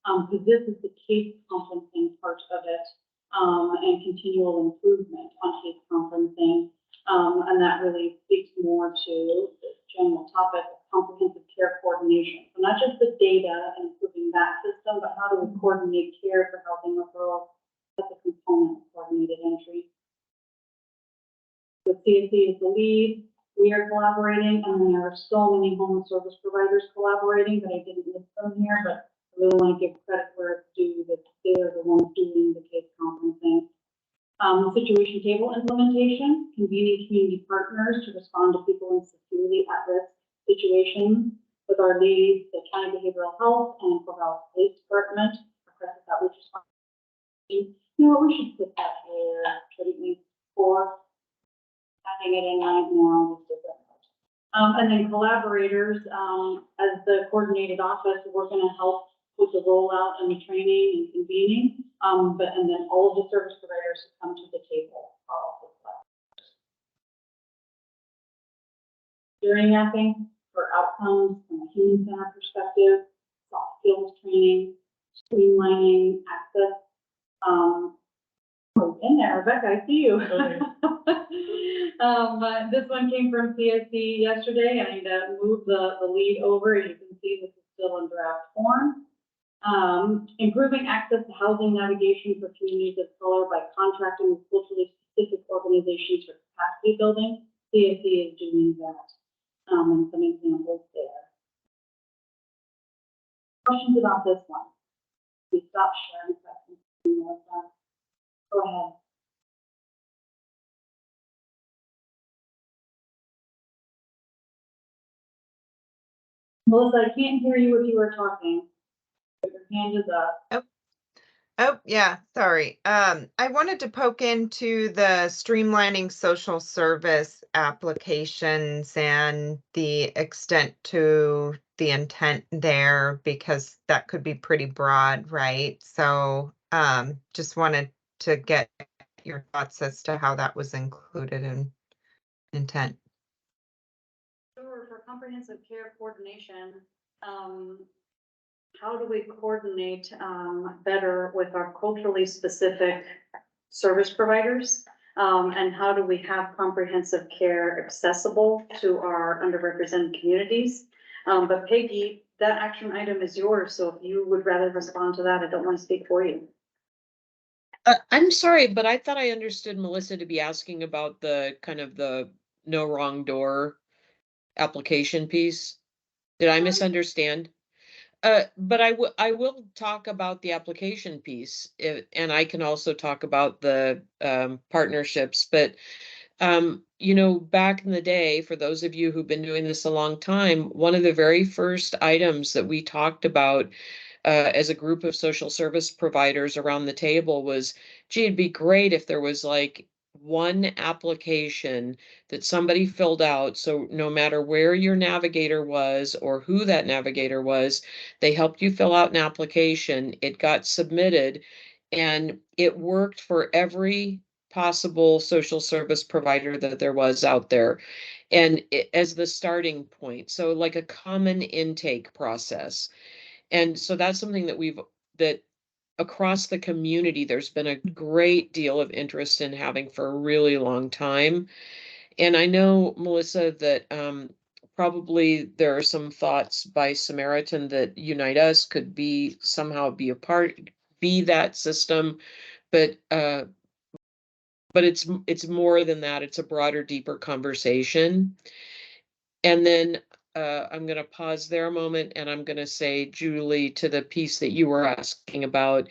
Because this is the case conferencing part of it, and continual improvement on case conferencing. And that really speaks more to the general topic of comprehensive care coordination. So not just the data and improving that system, but how do we coordinate care for housing referrals? That's a component of coordinated entry. The CSC is the lead. We are collaborating, and there are so many home service providers collaborating that I didn't list them here, but I really want to give credit where it's due that they're the ones doing the case conferencing. Situation table implementation, convening community partners to respond to people in severely at-risk situations with our leads, the County Behavioral Health and Corvallis Police Department, our crisis outreach response. You know what, we should put that here, shouldn't we, for having it in right now, just as a note. And then collaborators, as the coordinated office, we're going to help with the rollout and the training and convening, and then all of the service providers who come to the table are also collaborators. Journey mapping for outcomes from a human centered perspective, soft skills training, streamlining access. In there, Rebecca, I see you. This one came from CSC yesterday. I need to move the lead over. As you can see, this is still in draft form. Improving access to housing navigation for communities of color by contracting with culturally specific organizations for capacity building. CSC is doing that, and some examples there. Questions about this one? We stop sharing questions. Go ahead. Melissa, I can't hear you if you are talking. Your hand is up. Oh, yeah, sorry. I wanted to poke into the streamlining social service applications and the extent to the intent there, because that could be pretty broad, right? So just wanted to get your thoughts as to how that was included in intent. Sure, for comprehensive care coordination, how do we coordinate better with our culturally specific service providers? And how do we have comprehensive care accessible to our underrepresented communities? But Peggy, that action item is yours, so if you would rather respond to that, I don't want to speak for you. I'm sorry, but I thought I understood Melissa to be asking about the kind of the no wrong door application piece. Did I misunderstand? But I will talk about the application piece, and I can also talk about the partnerships. But you know, back in the day, for those of you who've been doing this a long time, one of the very first items that we talked about as a group of social service providers around the table was, gee, it'd be great if there was like one application that somebody filled out. So no matter where your navigator was or who that navigator was, they helped you fill out an application. It got submitted and it worked for every possible social service provider that there was out there. And as the starting point, so like a common intake process. And so that's something that across the community, there's been a great deal of interest in having for a really long time. And I know, Melissa, that probably there are some thoughts by Samaritan that Unite Us could be somehow be a part, be that system, but it's more than that. It's a broader, deeper conversation. And then I'm going to pause there a moment, and I'm going to say, Julie, to the piece that you were asking about,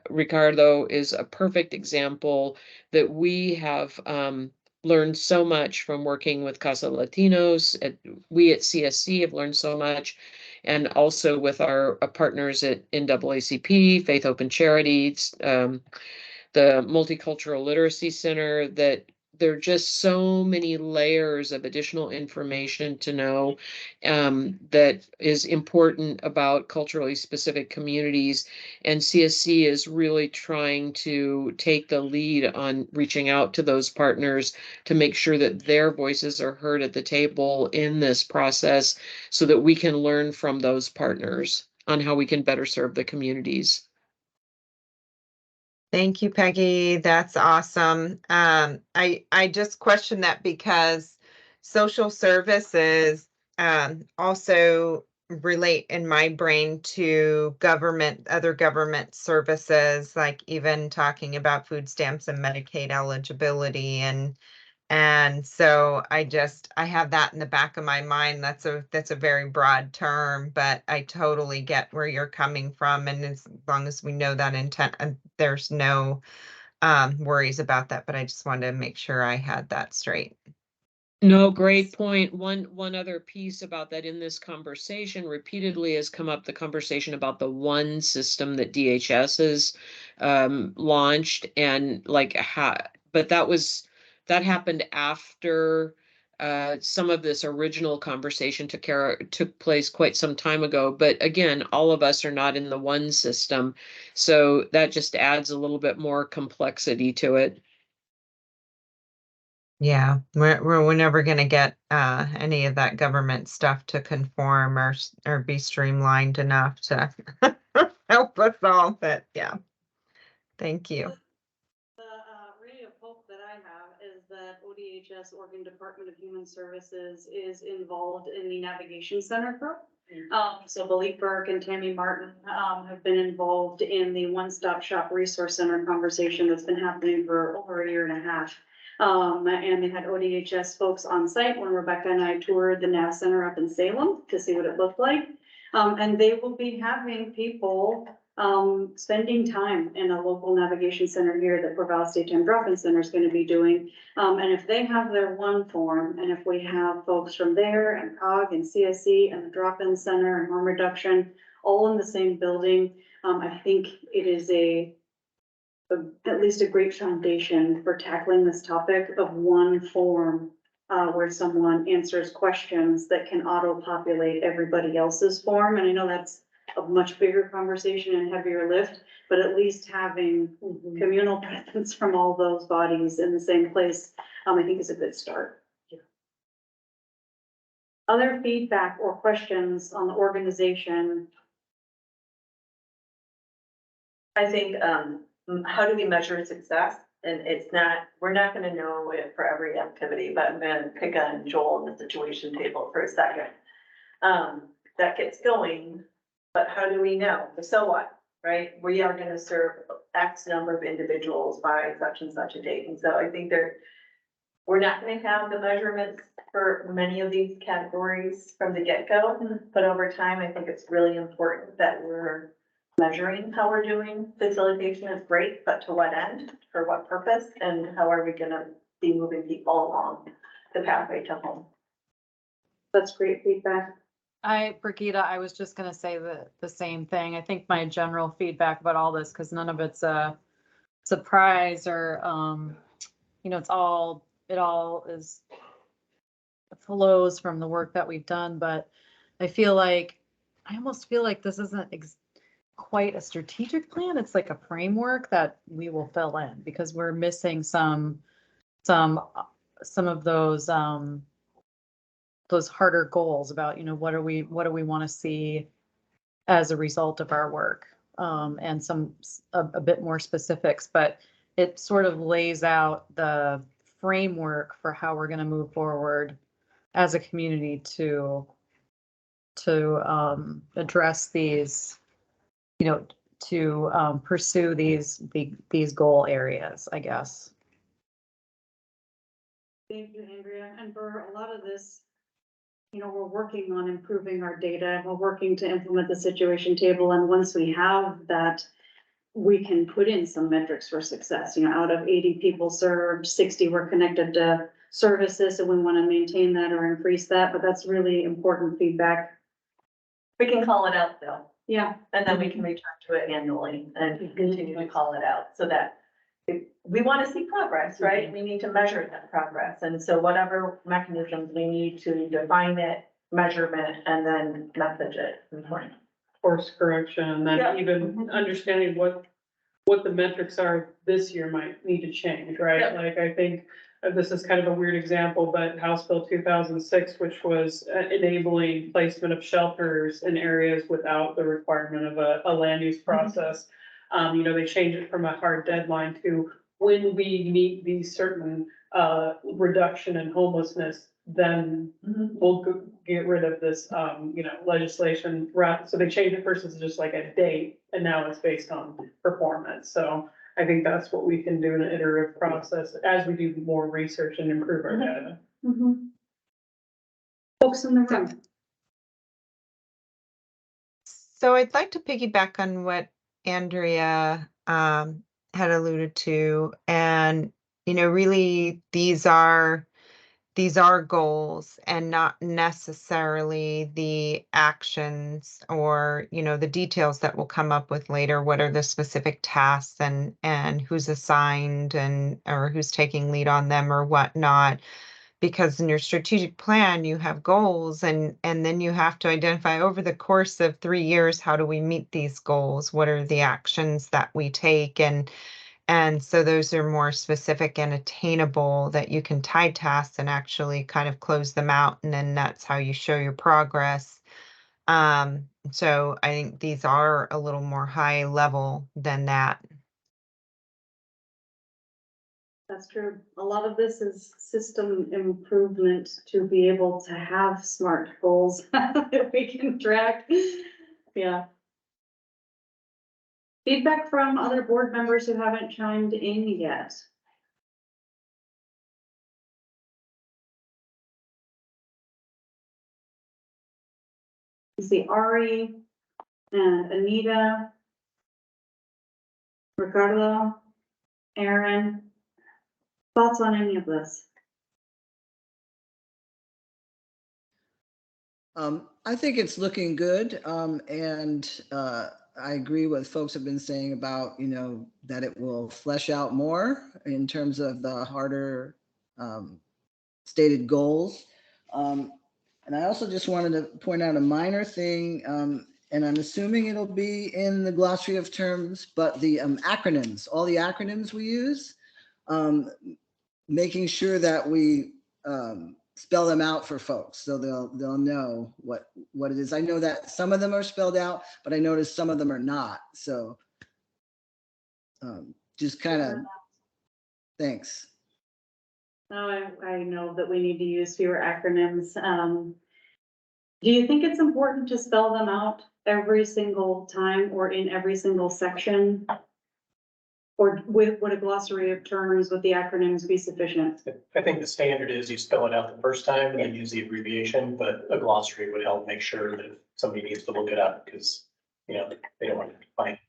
Ricardo is a perfect example that we have learned so much from working with Casa Latinos. We at CSC have learned so much, and also with our partners at NAACP, Faith Open Charities, the Multicultural Literacy Center, that there are just so many layers of additional information to know that is important about culturally specific communities. And CSC is really trying to take the lead on reaching out to those partners to make sure that their voices are heard at the table in this process so that we can learn from those partners on how we can better serve the communities. Thank you, Peggy. That's awesome. I just question that because social services also relate in my brain to government, other government services, like even talking about food stamps and Medicaid eligibility. And so I have that in the back of my mind. That's a very broad term, but I totally get where you're coming from. And as long as we know that intent, there's no worries about that, but I just wanted to make sure I had that straight. No, great point. One other piece about that in this conversation repeatedly has come up, the conversation about the one system that DHS has launched, and like but that happened after some of this original conversation took place quite some time ago. But again, all of us are not in the one system, so that just adds a little bit more complexity to it. Yeah, we're never going to get any of that government stuff to conform or be streamlined enough to help us all. But yeah, thank you. The ray of hope that I have is that ODHS, Oregon Department of Human Services, is involved in the navigation center group. So Malik Burke and Tammy Martin have been involved in the one-stop shop resource center conversation that's been happening for over a year and a half. And they had ODHS folks on site when Rebecca and I toured the Nav Center up in Salem to see what it looked like. And they will be having people spending time in a local navigation center here that Corvallis Daytime Drop-In Center is going to be doing. And if they have their one form, and if we have folks from there and COG and CSC and the Drop-In Center and harm reduction all in the same building, I think it is at least a great foundation for tackling this topic of one form where someone answers questions that can auto-populate everybody else's form. And I know that's a much bigger conversation and heavier lift, but at least having communal presence from all those bodies in the same place, I think is a good start. Yeah. Other feedback or questions on the organization? I think, how do we measure success? And we're not gonna know it for every activity, but I'm gonna pick on Joel in the situation table for a second. That gets going, but how do we know? So what, right? We are gonna serve X number of individuals by such and such a date. And so I think we're not gonna have the measurements for many of these categories from the get-go, but over time, I think it's really important that we're measuring how we're doing. Facilitation is great, but to what end, for what purpose, and how are we gonna be moving people along the pathway to home? That's great feedback. Brigitte, I was just gonna say the same thing. I think my general feedback about all this, because none of it's a surprise or, it all flows from the work that we've done, but I almost feel like this isn't quite a strategic plan. It's like a framework that we will fill in because we're missing some of those harder goals about, what do we want to see as a result of our work. and a bit more specifics, but it sort of lays out the framework for how we're gonna move forward as a community to address these, to pursue these goal areas, I guess. Thank you, Andrea. And for a lot of this, we're working on improving our data and we're working to implement the situation table. And once we have that, we can put in some metrics for success. Out of 80 people served, 60 were connected to services. And we want to maintain that or increase that, but that's really important feedback. We can call it out though, Yeah. and then we can return to it annually and continue to call it out so that we want to see progress, right? We need to measure that progress. And so whatever mechanisms we need to define it, measurement, and then message it. Course correction, and Yeah. then even understanding what the metrics are this year might need to change, right? Yeah. Like, I think this is kind of a weird example, but House Bill 2006, which was enabling placement of shelters in areas without the requirement of a land use process. They changed it from a hard deadline to when we meet these certain reduction in homelessness, then we'll get rid of this, legislation. So they changed it versus just like a date, and now it's based on performance. So I think that's what we can do in an iterative process as we do more research and improve our data. Folks in the room. So I'd like to piggyback on what Andrea had alluded to, and really these are goals and not necessarily the actions or the details that we'll come up with later. What are the specific tasks and who's assigned and or who's taking lead on them or whatnot. Because in your strategic plan, you have goals and then you have to identify over the course of 3 years, how do we meet these goals? What are the actions that we take? And so those are more specific and attainable that you can tie tasks and actually kind of close them out. And then that's how you show your progress. So I think these are a little more high level than that. That's true. A lot of this is system improvement to be able to have smart goals that we can track. Yeah. Feedback from other board members who haven't chimed in yet. You see Ari and Anita, Ricardo, Aaron. Thoughts on any of this? I think it's looking good. And I agree with folks have been saying about, that it will flesh out more in terms of the harder stated goals. And I also just wanted to point out a minor thing, and I'm assuming it'll be in the glossary of terms, but the acronyms, all the acronyms we use, making sure that we spell them out for folks so they'll know what it is. I know that some of them are spelled out, but I noticed some of them are not. So just kind of, thanks. No, I know that we need to use fewer acronyms. Do you think it's important to spell them out every single time or in every single section? Or would a glossary of terms with the acronyms be sufficient? I think the standard is you spell it out the first time and then use the abbreviation, but a glossary would help make sure that if somebody needs to look it up because, they don't want to find it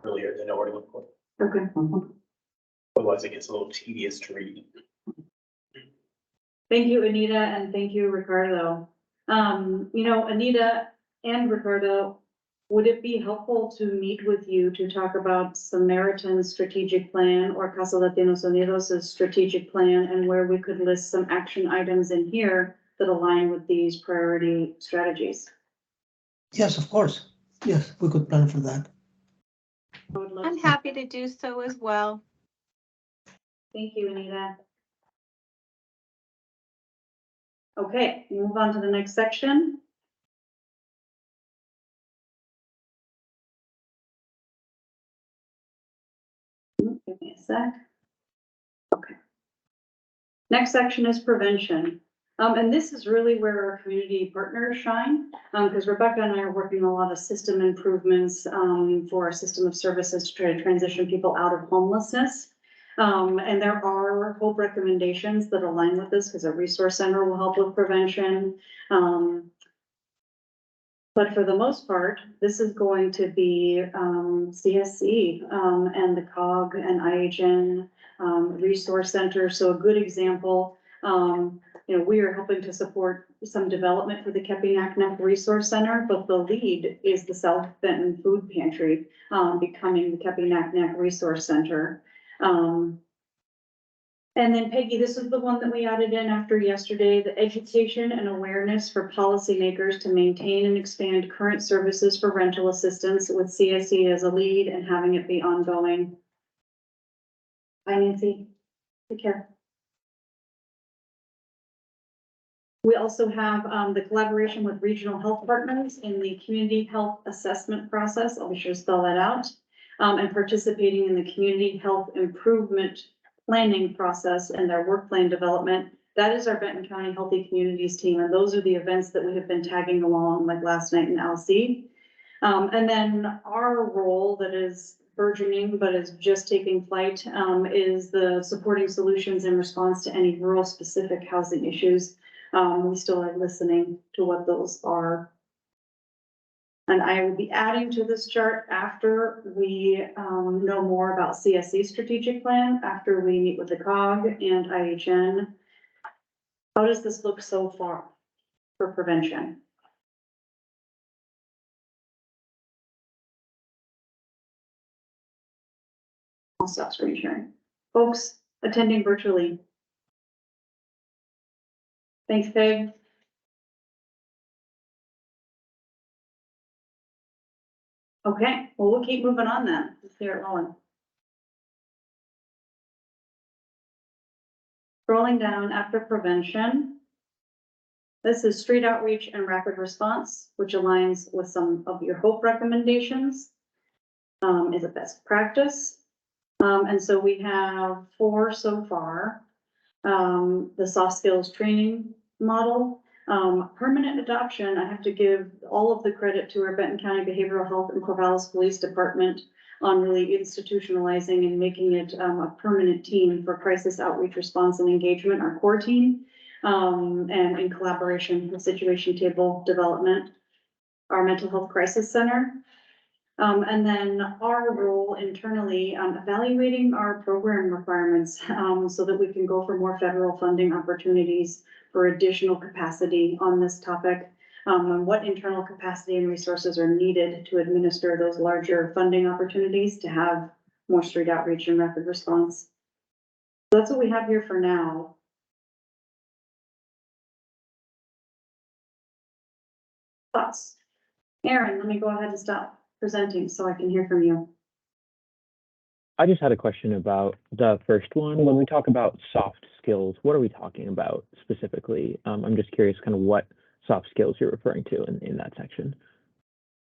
earlier, they know where to look for it. Okay. Otherwise it gets a little tedious to read. Thank you, Anita, and thank you, Ricardo. Anita and Ricardo, would it be helpful to meet with you to talk about Samaritan's strategic plan or Casa Latinos Unidos' strategic plan and where we could list some action items in here that align with these priority strategies? Yes, of course. Yes, we could plan for that. I'm happy to do so as well. Thank you, Anita. Okay, move on to the next section. sec. Okay. Next section is prevention. And this is really where our community partners shine, because Rebecca and I are working on a lot of system improvements for our system of services to try to transition people out of homelessness. And there are HOPE recommendations that align with this, because a resource center will help with prevention. But for the most part, this is going to be CSC and the COG and IHN resource center. So a good example, we are helping to support some development for the Kepinak Resource Center, but the lead is the South Benton Food Pantry becoming the Kepinak Resource Center. And then Peggy, this is the one that we added in after yesterday, the education and awareness for policymakers to maintain and expand current services for rental assistance with CSE as a lead and having it be ongoing. Bye, Nancy. Take care. We also have the collaboration with regional health partners in the community health assessment process. I'll be sure to spell that out. And participating in the community health improvement planning process and their work plan development. That is our Benton County Healthy Communities team. And those are the events that we have been tagging along, like last night in LC. And then our role that is burgeoning, but is just taking flight, is the supporting solutions in response to any rural specific housing issues. We still are listening to what those are. And I will be adding to this chart after we know more about CSC strategic plan, after we meet with the COG and IHN. How does this look so far for prevention? I'll stop screen sharing. Folks attending virtually. Thanks, Peg. Okay, well, we'll keep moving on then. Let's hear it rolling. Scrolling down after prevention. This is street outreach and rapid response, which aligns with some of your HOPE recommendations. Is a best practice. And so we have 4 so far. The soft skills training model. Permanent adoption, I have to give all of the credit to our Benton County Behavioral Health and Corvallis Police Department on really institutionalizing and making it a permanent team for crisis outreach response and engagement, our core team, and in collaboration with situation table development, our mental health crisis center. And then our role internally, evaluating our program requirements so that we can go for more federal funding opportunities for additional capacity on this topic, and what internal capacity and resources are needed to administer those larger funding opportunities to have more street outreach and rapid response. So that's what we have here for now. Thoughts? Aaron, let me go ahead and stop presenting so I can hear from you. I just had a question about the first one. When we talk about soft skills, what are we talking about specifically? I'm just curious kind of what soft skills you're referring to in that section.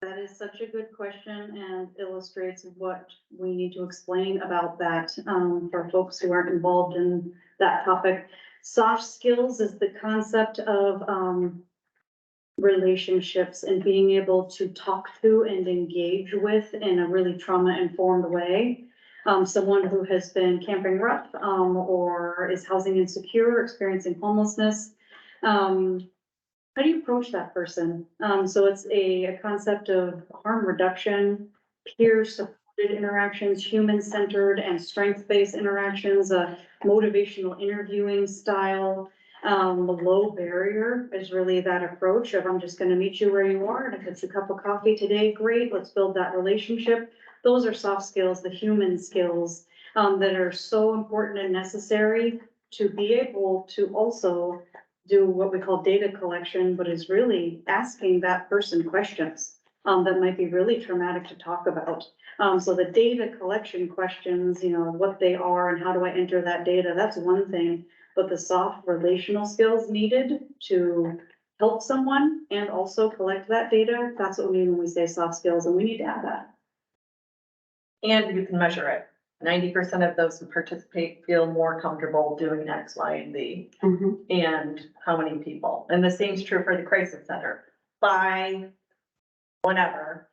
That is such a good question and illustrates what we need to explain about that for folks who aren't involved in that topic. Soft skills is the concept of relationships and being able to talk to and engage with in a really trauma-informed way. Someone who has been camping rough or is housing insecure, experiencing homelessness. How do you approach that person? So it's a concept of harm reduction, peer-supported interactions, human-centered and strength-based interactions, a motivational interviewing style. The low barrier is really that approach of I'm just going to meet you where you are. And if it's a cup of coffee today, great, let's build that relationship. Those are soft skills, the human skills that are so important and necessary to be able to also do what we call data collection, but is really asking that person questions that might be really traumatic to talk about. So the data collection questions, what they are and how do I enter that data, that's one thing. But the soft relational skills needed to help someone and also collect that data, that's what we mean when we say soft skills, and we need to add that. And you can measure it 90% of those who participate feel more comfortable doing X, Y, and Z. And how many people? And the same is true for the crisis center. By whenever,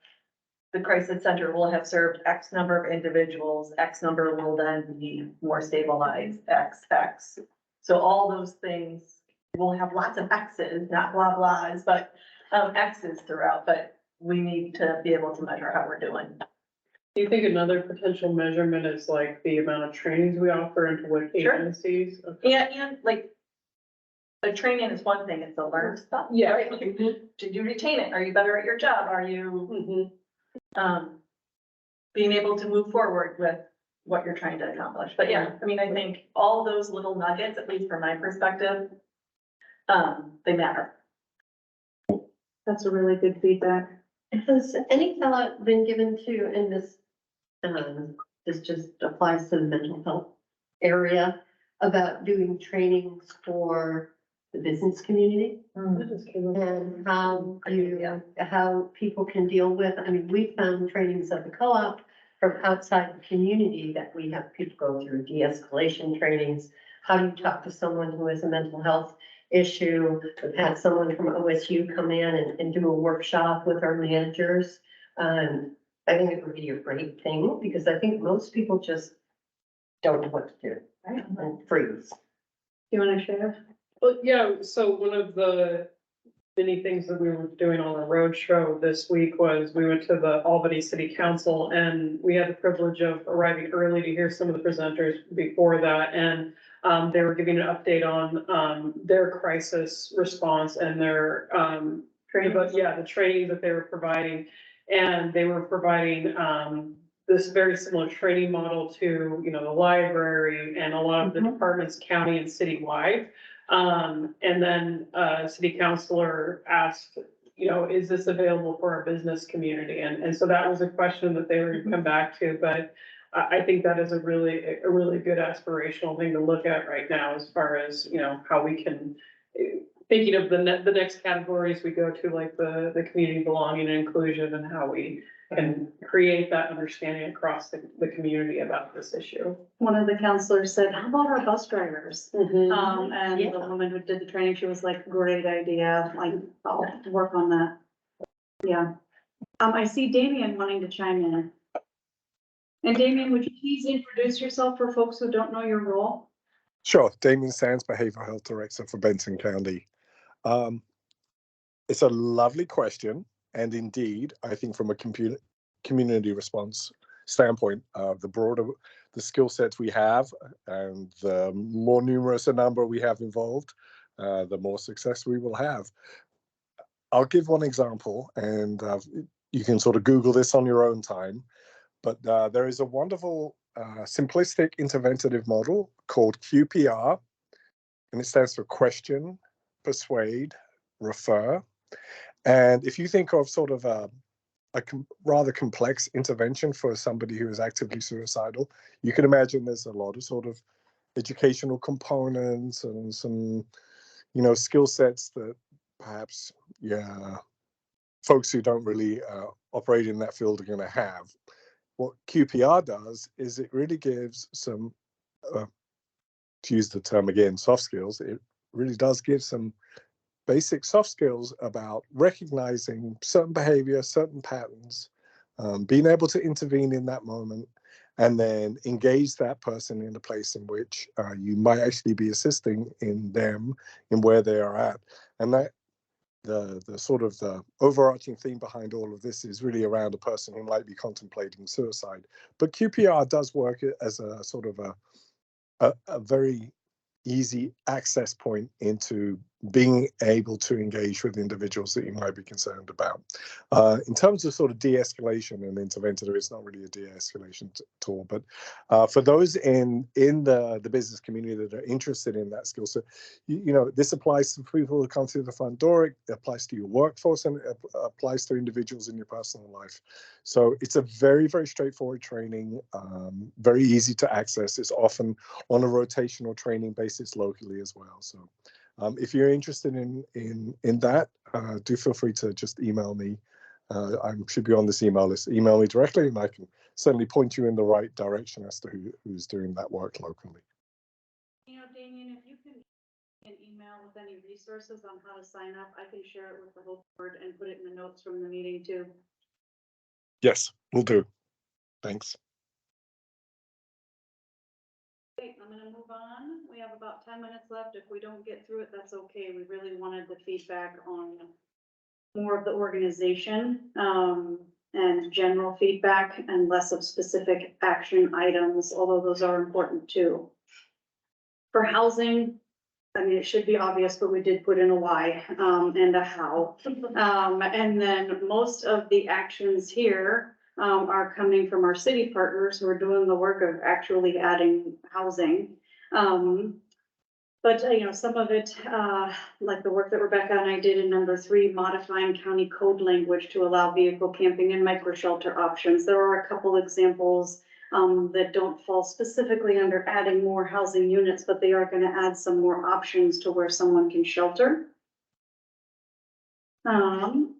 the crisis center will have served X number of individuals, X number will then be more stabilized, X. So all those things will have lots of X's, not blah blahs, but X's throughout, but we need to be able to measure how we're doing. Do you think another potential measurement is like the amount of trainings we offer into what Sure. agencies? And like, a training is one thing, it's a learned stuff. Yeah. Right? Like, did you retain it? Are you better at your job? Are you, being able to move forward with what you're trying to accomplish? But yeah, I mean, I think all those little nuggets, at least from my perspective, they matter. That's a really good feedback. Has any thought been given to, and this just applies to the mental health area, about doing trainings for the business community? And how people can deal with, I mean, we found trainings at the co-op from outside the community that we have people go through de-escalation trainings. How do you talk to someone who has a mental health issue? We've had someone from OSU come in and do a workshop with our managers. I think it would be a great thing because I think most people just don't know what to do and freeze. You want to share? Well, yeah, so one of the many things that we were doing on a road show this week was we went to the Albany City Council and we had the privilege of arriving early to hear some of the presenters before that. And they were giving an update on their crisis response and their the training that they were providing. And they were providing this very similar training model to, the library and a lot of the departments, county and citywide. And then a city councilor asked, is this available for our business community? And so that was a question that they were going to come back to, but I think that is a really good aspirational thing to look at right now as far as, how we can, thinking of the next categories we go to, like the community belonging and inclusion, and how we can create that understanding across the community about this issue. One of the counselors said, how about our bus drivers? And Yeah. the woman who did the training, she was like, great idea, like, I'll work on that. Yeah. I see Damien wanting to chime in. And Damien, would you please introduce yourself for folks who don't know your role? Sure. Damien Sands, Behavioral Health Director for Benson County. It's a lovely question. And indeed, I think from a community response standpoint, the broader the skill sets we have and the more numerous a number we have involved, the more success we will have. I'll give one example, and you can sort of Google this on your own time. But there is a wonderful simplistic interventive model called QPR, and it stands for question, persuade, refer. And if you think of sort of a rather complex intervention for somebody who is actively suicidal, you can imagine there's a lot of sort of educational components and some, skill sets that perhaps, folks who don't really operate in that field are going to have. What QPR does is it really gives some, to use the term again, soft skills. It really does give some basic soft skills about recognizing certain behavior, certain patterns, being able to intervene in that moment, and then engage that person in a place in which you might actually be assisting in them in where they are at. And that the sort of the overarching theme behind all of this is really around a person who might be contemplating suicide. But QPR does work as a sort of a very easy access point into being able to engage with individuals that you might be concerned about. In terms of sort of de-escalation and intervention, it's not really a de-escalation tool, but for those in the business community that are interested in that skill set, this applies to people who come through the front door, it applies to your workforce, and it applies to individuals in your personal life. So it's a very, very straightforward training, very easy to access. It's often on a rotational training basis locally as well. So if you're interested in that, do feel free to just email me. I should be on this email list. Email me directly and I can certainly point you in the right direction as to who's doing that work locally. You know, Damien, if you can an email with any resources on how to sign up, I can share it with the whole board and put it in the notes from the meeting too. Yes, we'll do. Thanks. Okay, I'm gonna move on. We have about 10 minutes left. If we don't get through it, that's okay. We really wanted the feedback on more of the organization, and general feedback and less of specific action items, although those are important too. For housing, I mean, it should be obvious, but we did put in a why, and a how. And then most of the actions here, are coming from our city partners who are doing the work of actually adding housing. But, you know, some of it, like the work that Rebecca and I did in number 3, modifying county code language to allow vehicle camping and micro shelter options. There are a couple examples that don't fall specifically under adding more housing units, but they are going to add some more options to where someone can shelter. And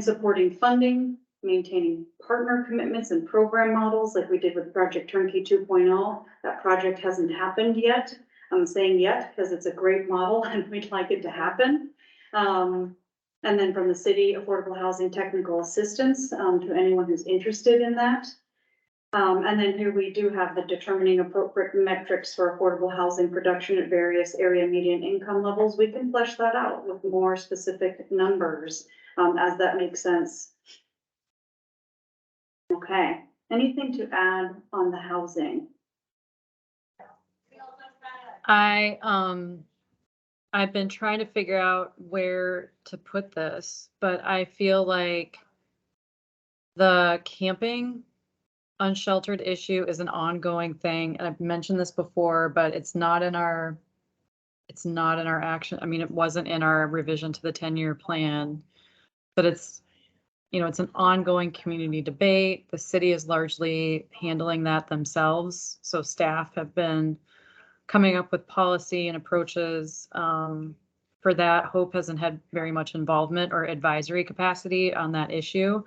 supporting funding, maintaining partner commitments and program models like we did with Project Turnkey 2.0. That project hasn't happened yet. I'm saying yet because it's a great model and we'd like it to happen. And then from the city, affordable housing technical assistance to anyone who's interested in that. And then here we do have the determining appropriate metrics for affordable housing production at various area median income levels. We can flesh that out with more specific numbers as that makes sense. Okay, anything to add on the housing? I've been trying to figure out where to put this, but I feel like the camping unsheltered issue is an ongoing thing. And I've mentioned this before, but it's not in our action. I mean, it wasn't in our revision to the 10-year plan, but it's, you know, it's an ongoing community debate. The city is largely handling that themselves. So staff have been coming up with policy and approaches for that. H.O.P.E hasn't had very much involvement or advisory capacity on that issue.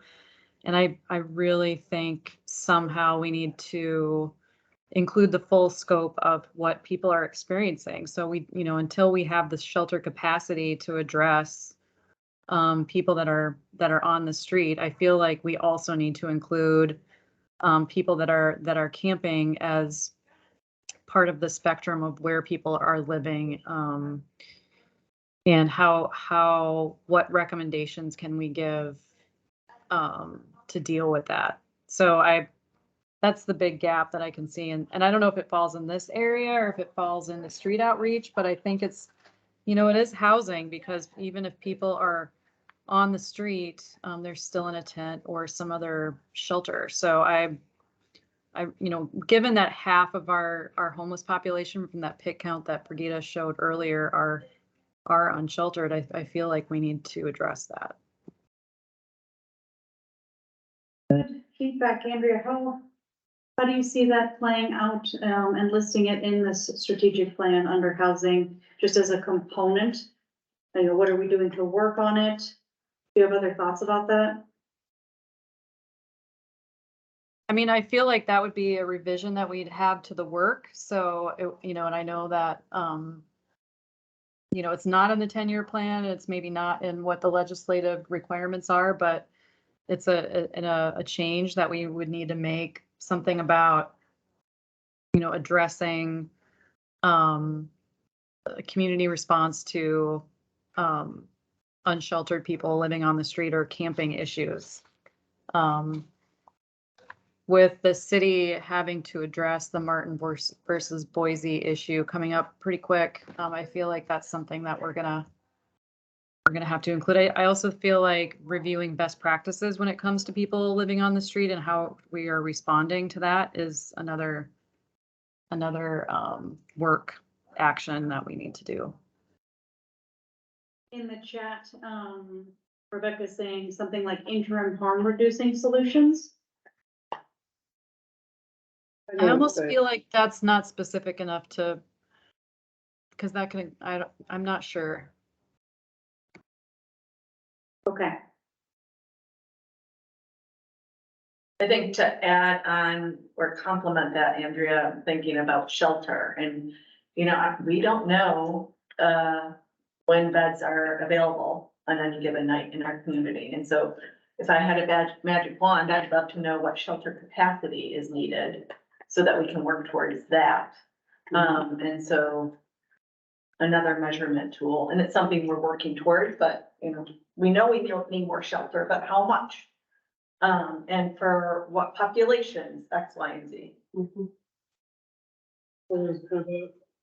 And I really think somehow we need to include the full scope of what people are experiencing. So we, you know, until we have the shelter capacity to address people that are on the street, I feel like we also need to include people that are camping as part of the spectrum of where people are living, and what recommendations can we give to deal with that. So that's the big gap that I can see. And I don't know if it falls in this area or if it falls in the street outreach, but I think it's, you know, it is housing, because even if people are on the street, they're still in a tent or some other shelter. So I, you know, given that half of our homeless population from that pit count that Brigida showed earlier are unsheltered, I feel like we need to address that. Good feedback, Andrea. How do you see that playing out and listing it in this strategic plan under housing, just as a component? You know, what are we doing to work on it? Do you have other thoughts about that? I mean, I feel like that would be a revision that we'd have to the work. So, you know, and I know that, you know, it's not in the 10-year plan. It's maybe not in what the legislative requirements are, but it's a change that we would need to make, something about, you know, addressing a community response to unsheltered people living on the street or camping issues. With the city having to address the Martin versus Boise issue coming up pretty quick, I feel like that's something that we're gonna have to include. I also feel like reviewing best practices when it comes to people living on the street and how we are responding to that is another work action that we need to do. In the chat, Rebecca's saying something like interim harm reducing solutions. I almost feel like that's not specific enough to, because that can, I'm not sure. Okay. I think to add on or complement that, Andrea, I'm thinking about shelter and, you know, we don't know, when beds are available on any given night in our community. And so if I had a magic wand, I'd love to know what shelter capacity is needed so that we can work towards that. And so another measurement tool, and it's something we're working towards, but, you know, we know we need more shelter, but how much? And for what populations, X, Y, and Z. There's kind of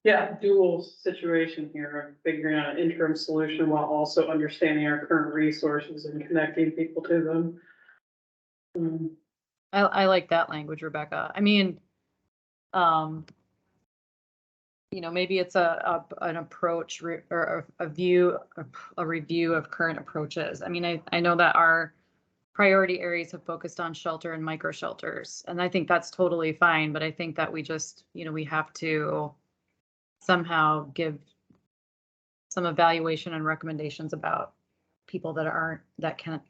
a dual situation here of figuring out an interim solution while also understanding our current resources and connecting people to them. I like that language, Rebecca. I mean, you know, maybe it's an approach or a review of current approaches. I mean, I know that our priority areas have focused on shelter and micro shelters, and I think that's totally fine, but I think that we just, you know, we have to somehow give some evaluation and recommendations about people that can't,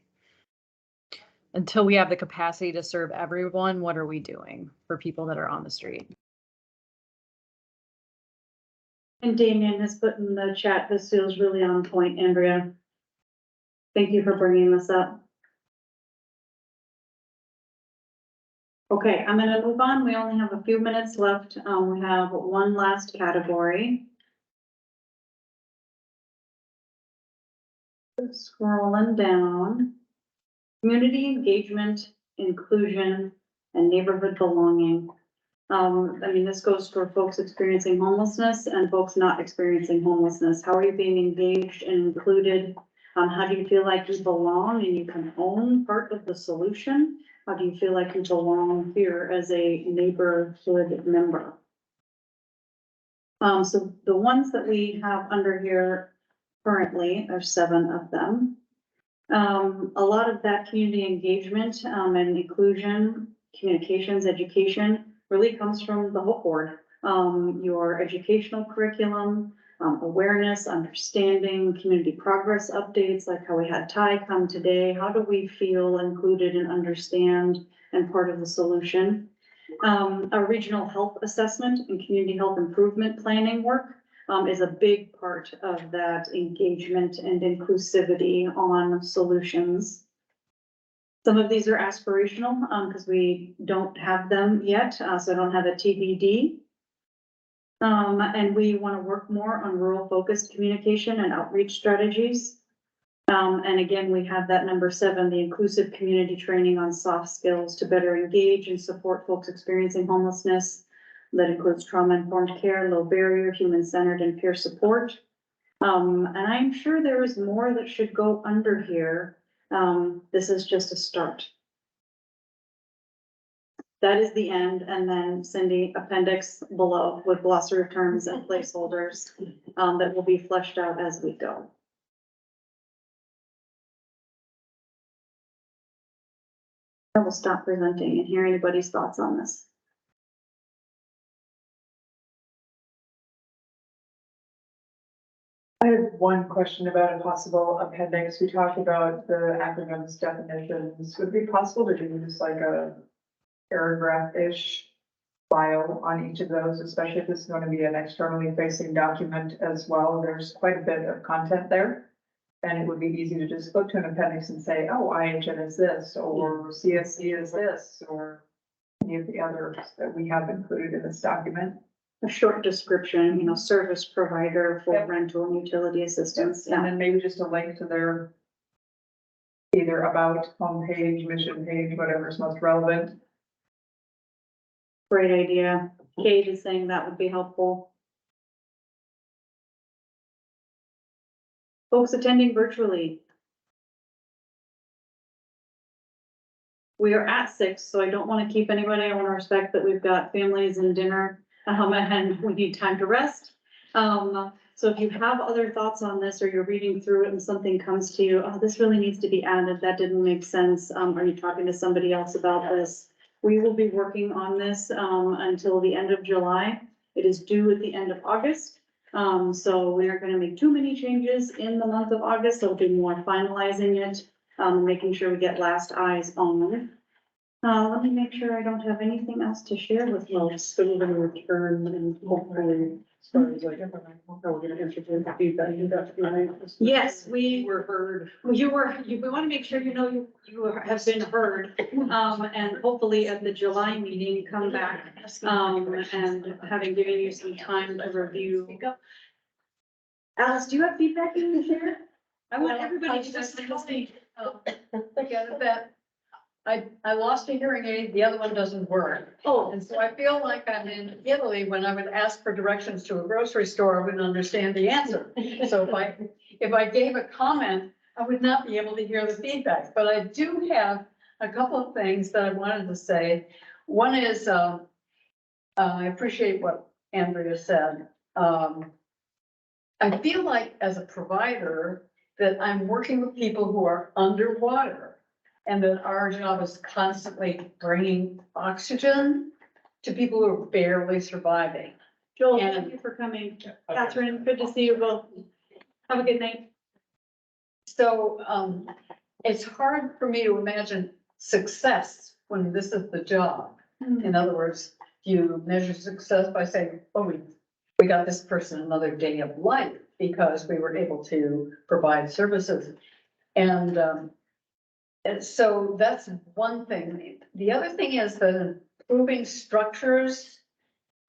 until we have the capacity to serve everyone, what are we doing for people that are on the street? And Damien has put in the chat, this feels really on point, Andrea. Thank you for bringing this up. Okay, I'm gonna move on. We only have a few minutes left. We have one last category. Scrolling down. Community engagement, inclusion, and neighborhood belonging. I mean, this goes for folks experiencing homelessness and folks not experiencing homelessness. How are you being engaged and included? How do you feel like you belong and you can own part of the solution? How do you feel like you belong here as a neighborhood member? So the ones that we have under here currently are 7 of them. A lot of that community engagement and inclusion, communications, education really comes from the H.O.P.E board. Your educational curriculum, awareness, understanding, community progress updates, like how we had Ty come today. How do we feel included and understand and part of the solution? Our regional health assessment and community health improvement planning work is a big part of that engagement and inclusivity on solutions. Some of these are aspirational because we don't have them yet, so I don't have a TBD. And we want to work more on rural focused communication and outreach strategies. And again, we have that number 7, the inclusive community training on soft skills to better engage and support folks experiencing homelessness. That includes trauma-informed care, low barrier, human-centered, and peer support. And I'm sure there is more that should go under here. This is just a start. That is the end, and then Cindy, appendix below with glossary of terms and placeholders that will be fleshed out as we go. I will stop presenting and hear anybody's thoughts on this. I have one question about a possible appendix. We talked about the acronyms definitions. Would it be possible to do just like a paragraph-ish bio on each of those, especially if this is going to be an externally facing document as well? There's quite a bit of content there. And it would be easy to just go to an appendix and say, oh, IHN is this, or CSC is this, or any of the others that we have included in this document. A short description, you know, service provider for rental and utility assistance. And then maybe just a link to their either about homepage, mission page, whatever is most relevant. Great idea. Kate is saying that would be helpful. Folks attending virtually. We are at 6, so I don't want to keep anybody. I want to respect that we've got families and dinner. And we need time to rest. So if you have other thoughts on this or you're reading through it and something comes to you, oh, this really needs to be added, that didn't make sense. Are you talking to somebody else about this? We will be working on this until the end of July. It is due at the end of August. So we are going to make too many changes in the month of August. So we'll be more finalizing it, making sure we get last eyes on it. Let me make sure I don't have anything else to share with you. Well, still gonna return and hopefully, as far as like, how we're gonna entertain the feedback you got tonight. Yes, we Were heard. we want to make sure you know you have been heard. And hopefully at the July meeting, come back, and having given you some time to review. Alice, do you have feedback you can share? I want everybody to just speak. Together that I lost a hearing aid, the other one doesn't work. Oh, And so I feel like I'm in Italy when I would ask for directions to a grocery store, I wouldn't understand the answer. So if I gave a comment, I would not be able to hear the feedback, but I do have a couple of things that I wanted to say. One is, I appreciate what Andrea said. I feel like as a provider that I'm working with people who are underwater. And that our job is constantly bringing oxygen to people who are barely surviving. Joel, thank you for coming. Catherine, good to see you both. Have a good night. So, it's hard for me to imagine success when this is the job. In other words, you measure success by saying, oh, we got this person another day of life because we were able to provide services. And so that's one thing. The other thing is the improving structures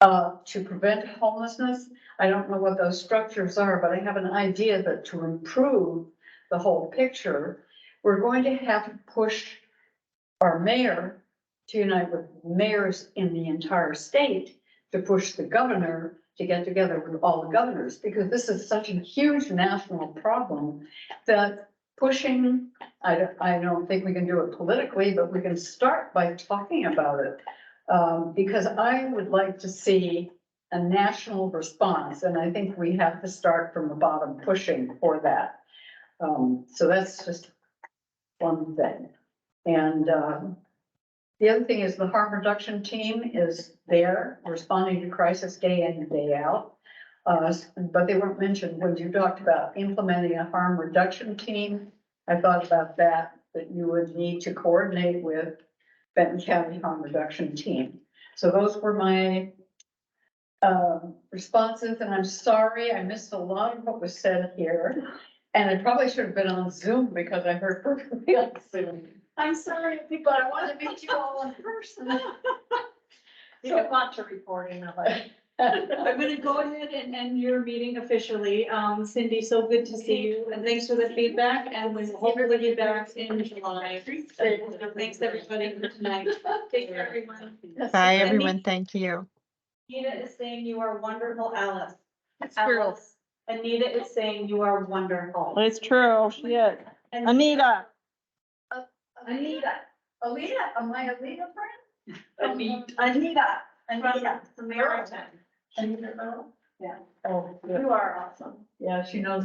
to prevent homelessness. I don't know what those structures are, but I have an idea that to improve the whole picture, we're going to have to push our mayor to unite with mayors in the entire state to push the governor to get together with all the governors, because this is such a huge national problem that pushing, I don't think we can do it politically, but we can start by talking about it. Because I would like to see a national response, and I think we have to start from the bottom pushing for that. So that's just one thing. And the other thing is the harm reduction team is there responding to crisis day in and day out. But they weren't mentioned when you talked about implementing a harm reduction team. I thought about that you would need to coordinate with Benton County Harm Reduction Team. So those were my responses, and I'm sorry I missed a lot of what was said here. And I probably should have been on Zoom because I heard perfectly on Zoom. I'm sorry, but I want to meet you all in person. You don't want to report in a way. I'm gonna go ahead and end your meeting officially. Cindy, so good to see you, and thanks for the feedback, and we'll hopefully be back in July. Thanks, everybody, for tonight. Take care, everyone. Bye, everyone. Thank you. Anita is saying you are wonderful, Alice. It's true. Alice, Anita is saying you are wonderful. It's true, she is. Anita. Anita, am I Alita friend? Anita, Samaritan. Anita, oh, Yeah. oh, good. You are awesome. Yeah, she knows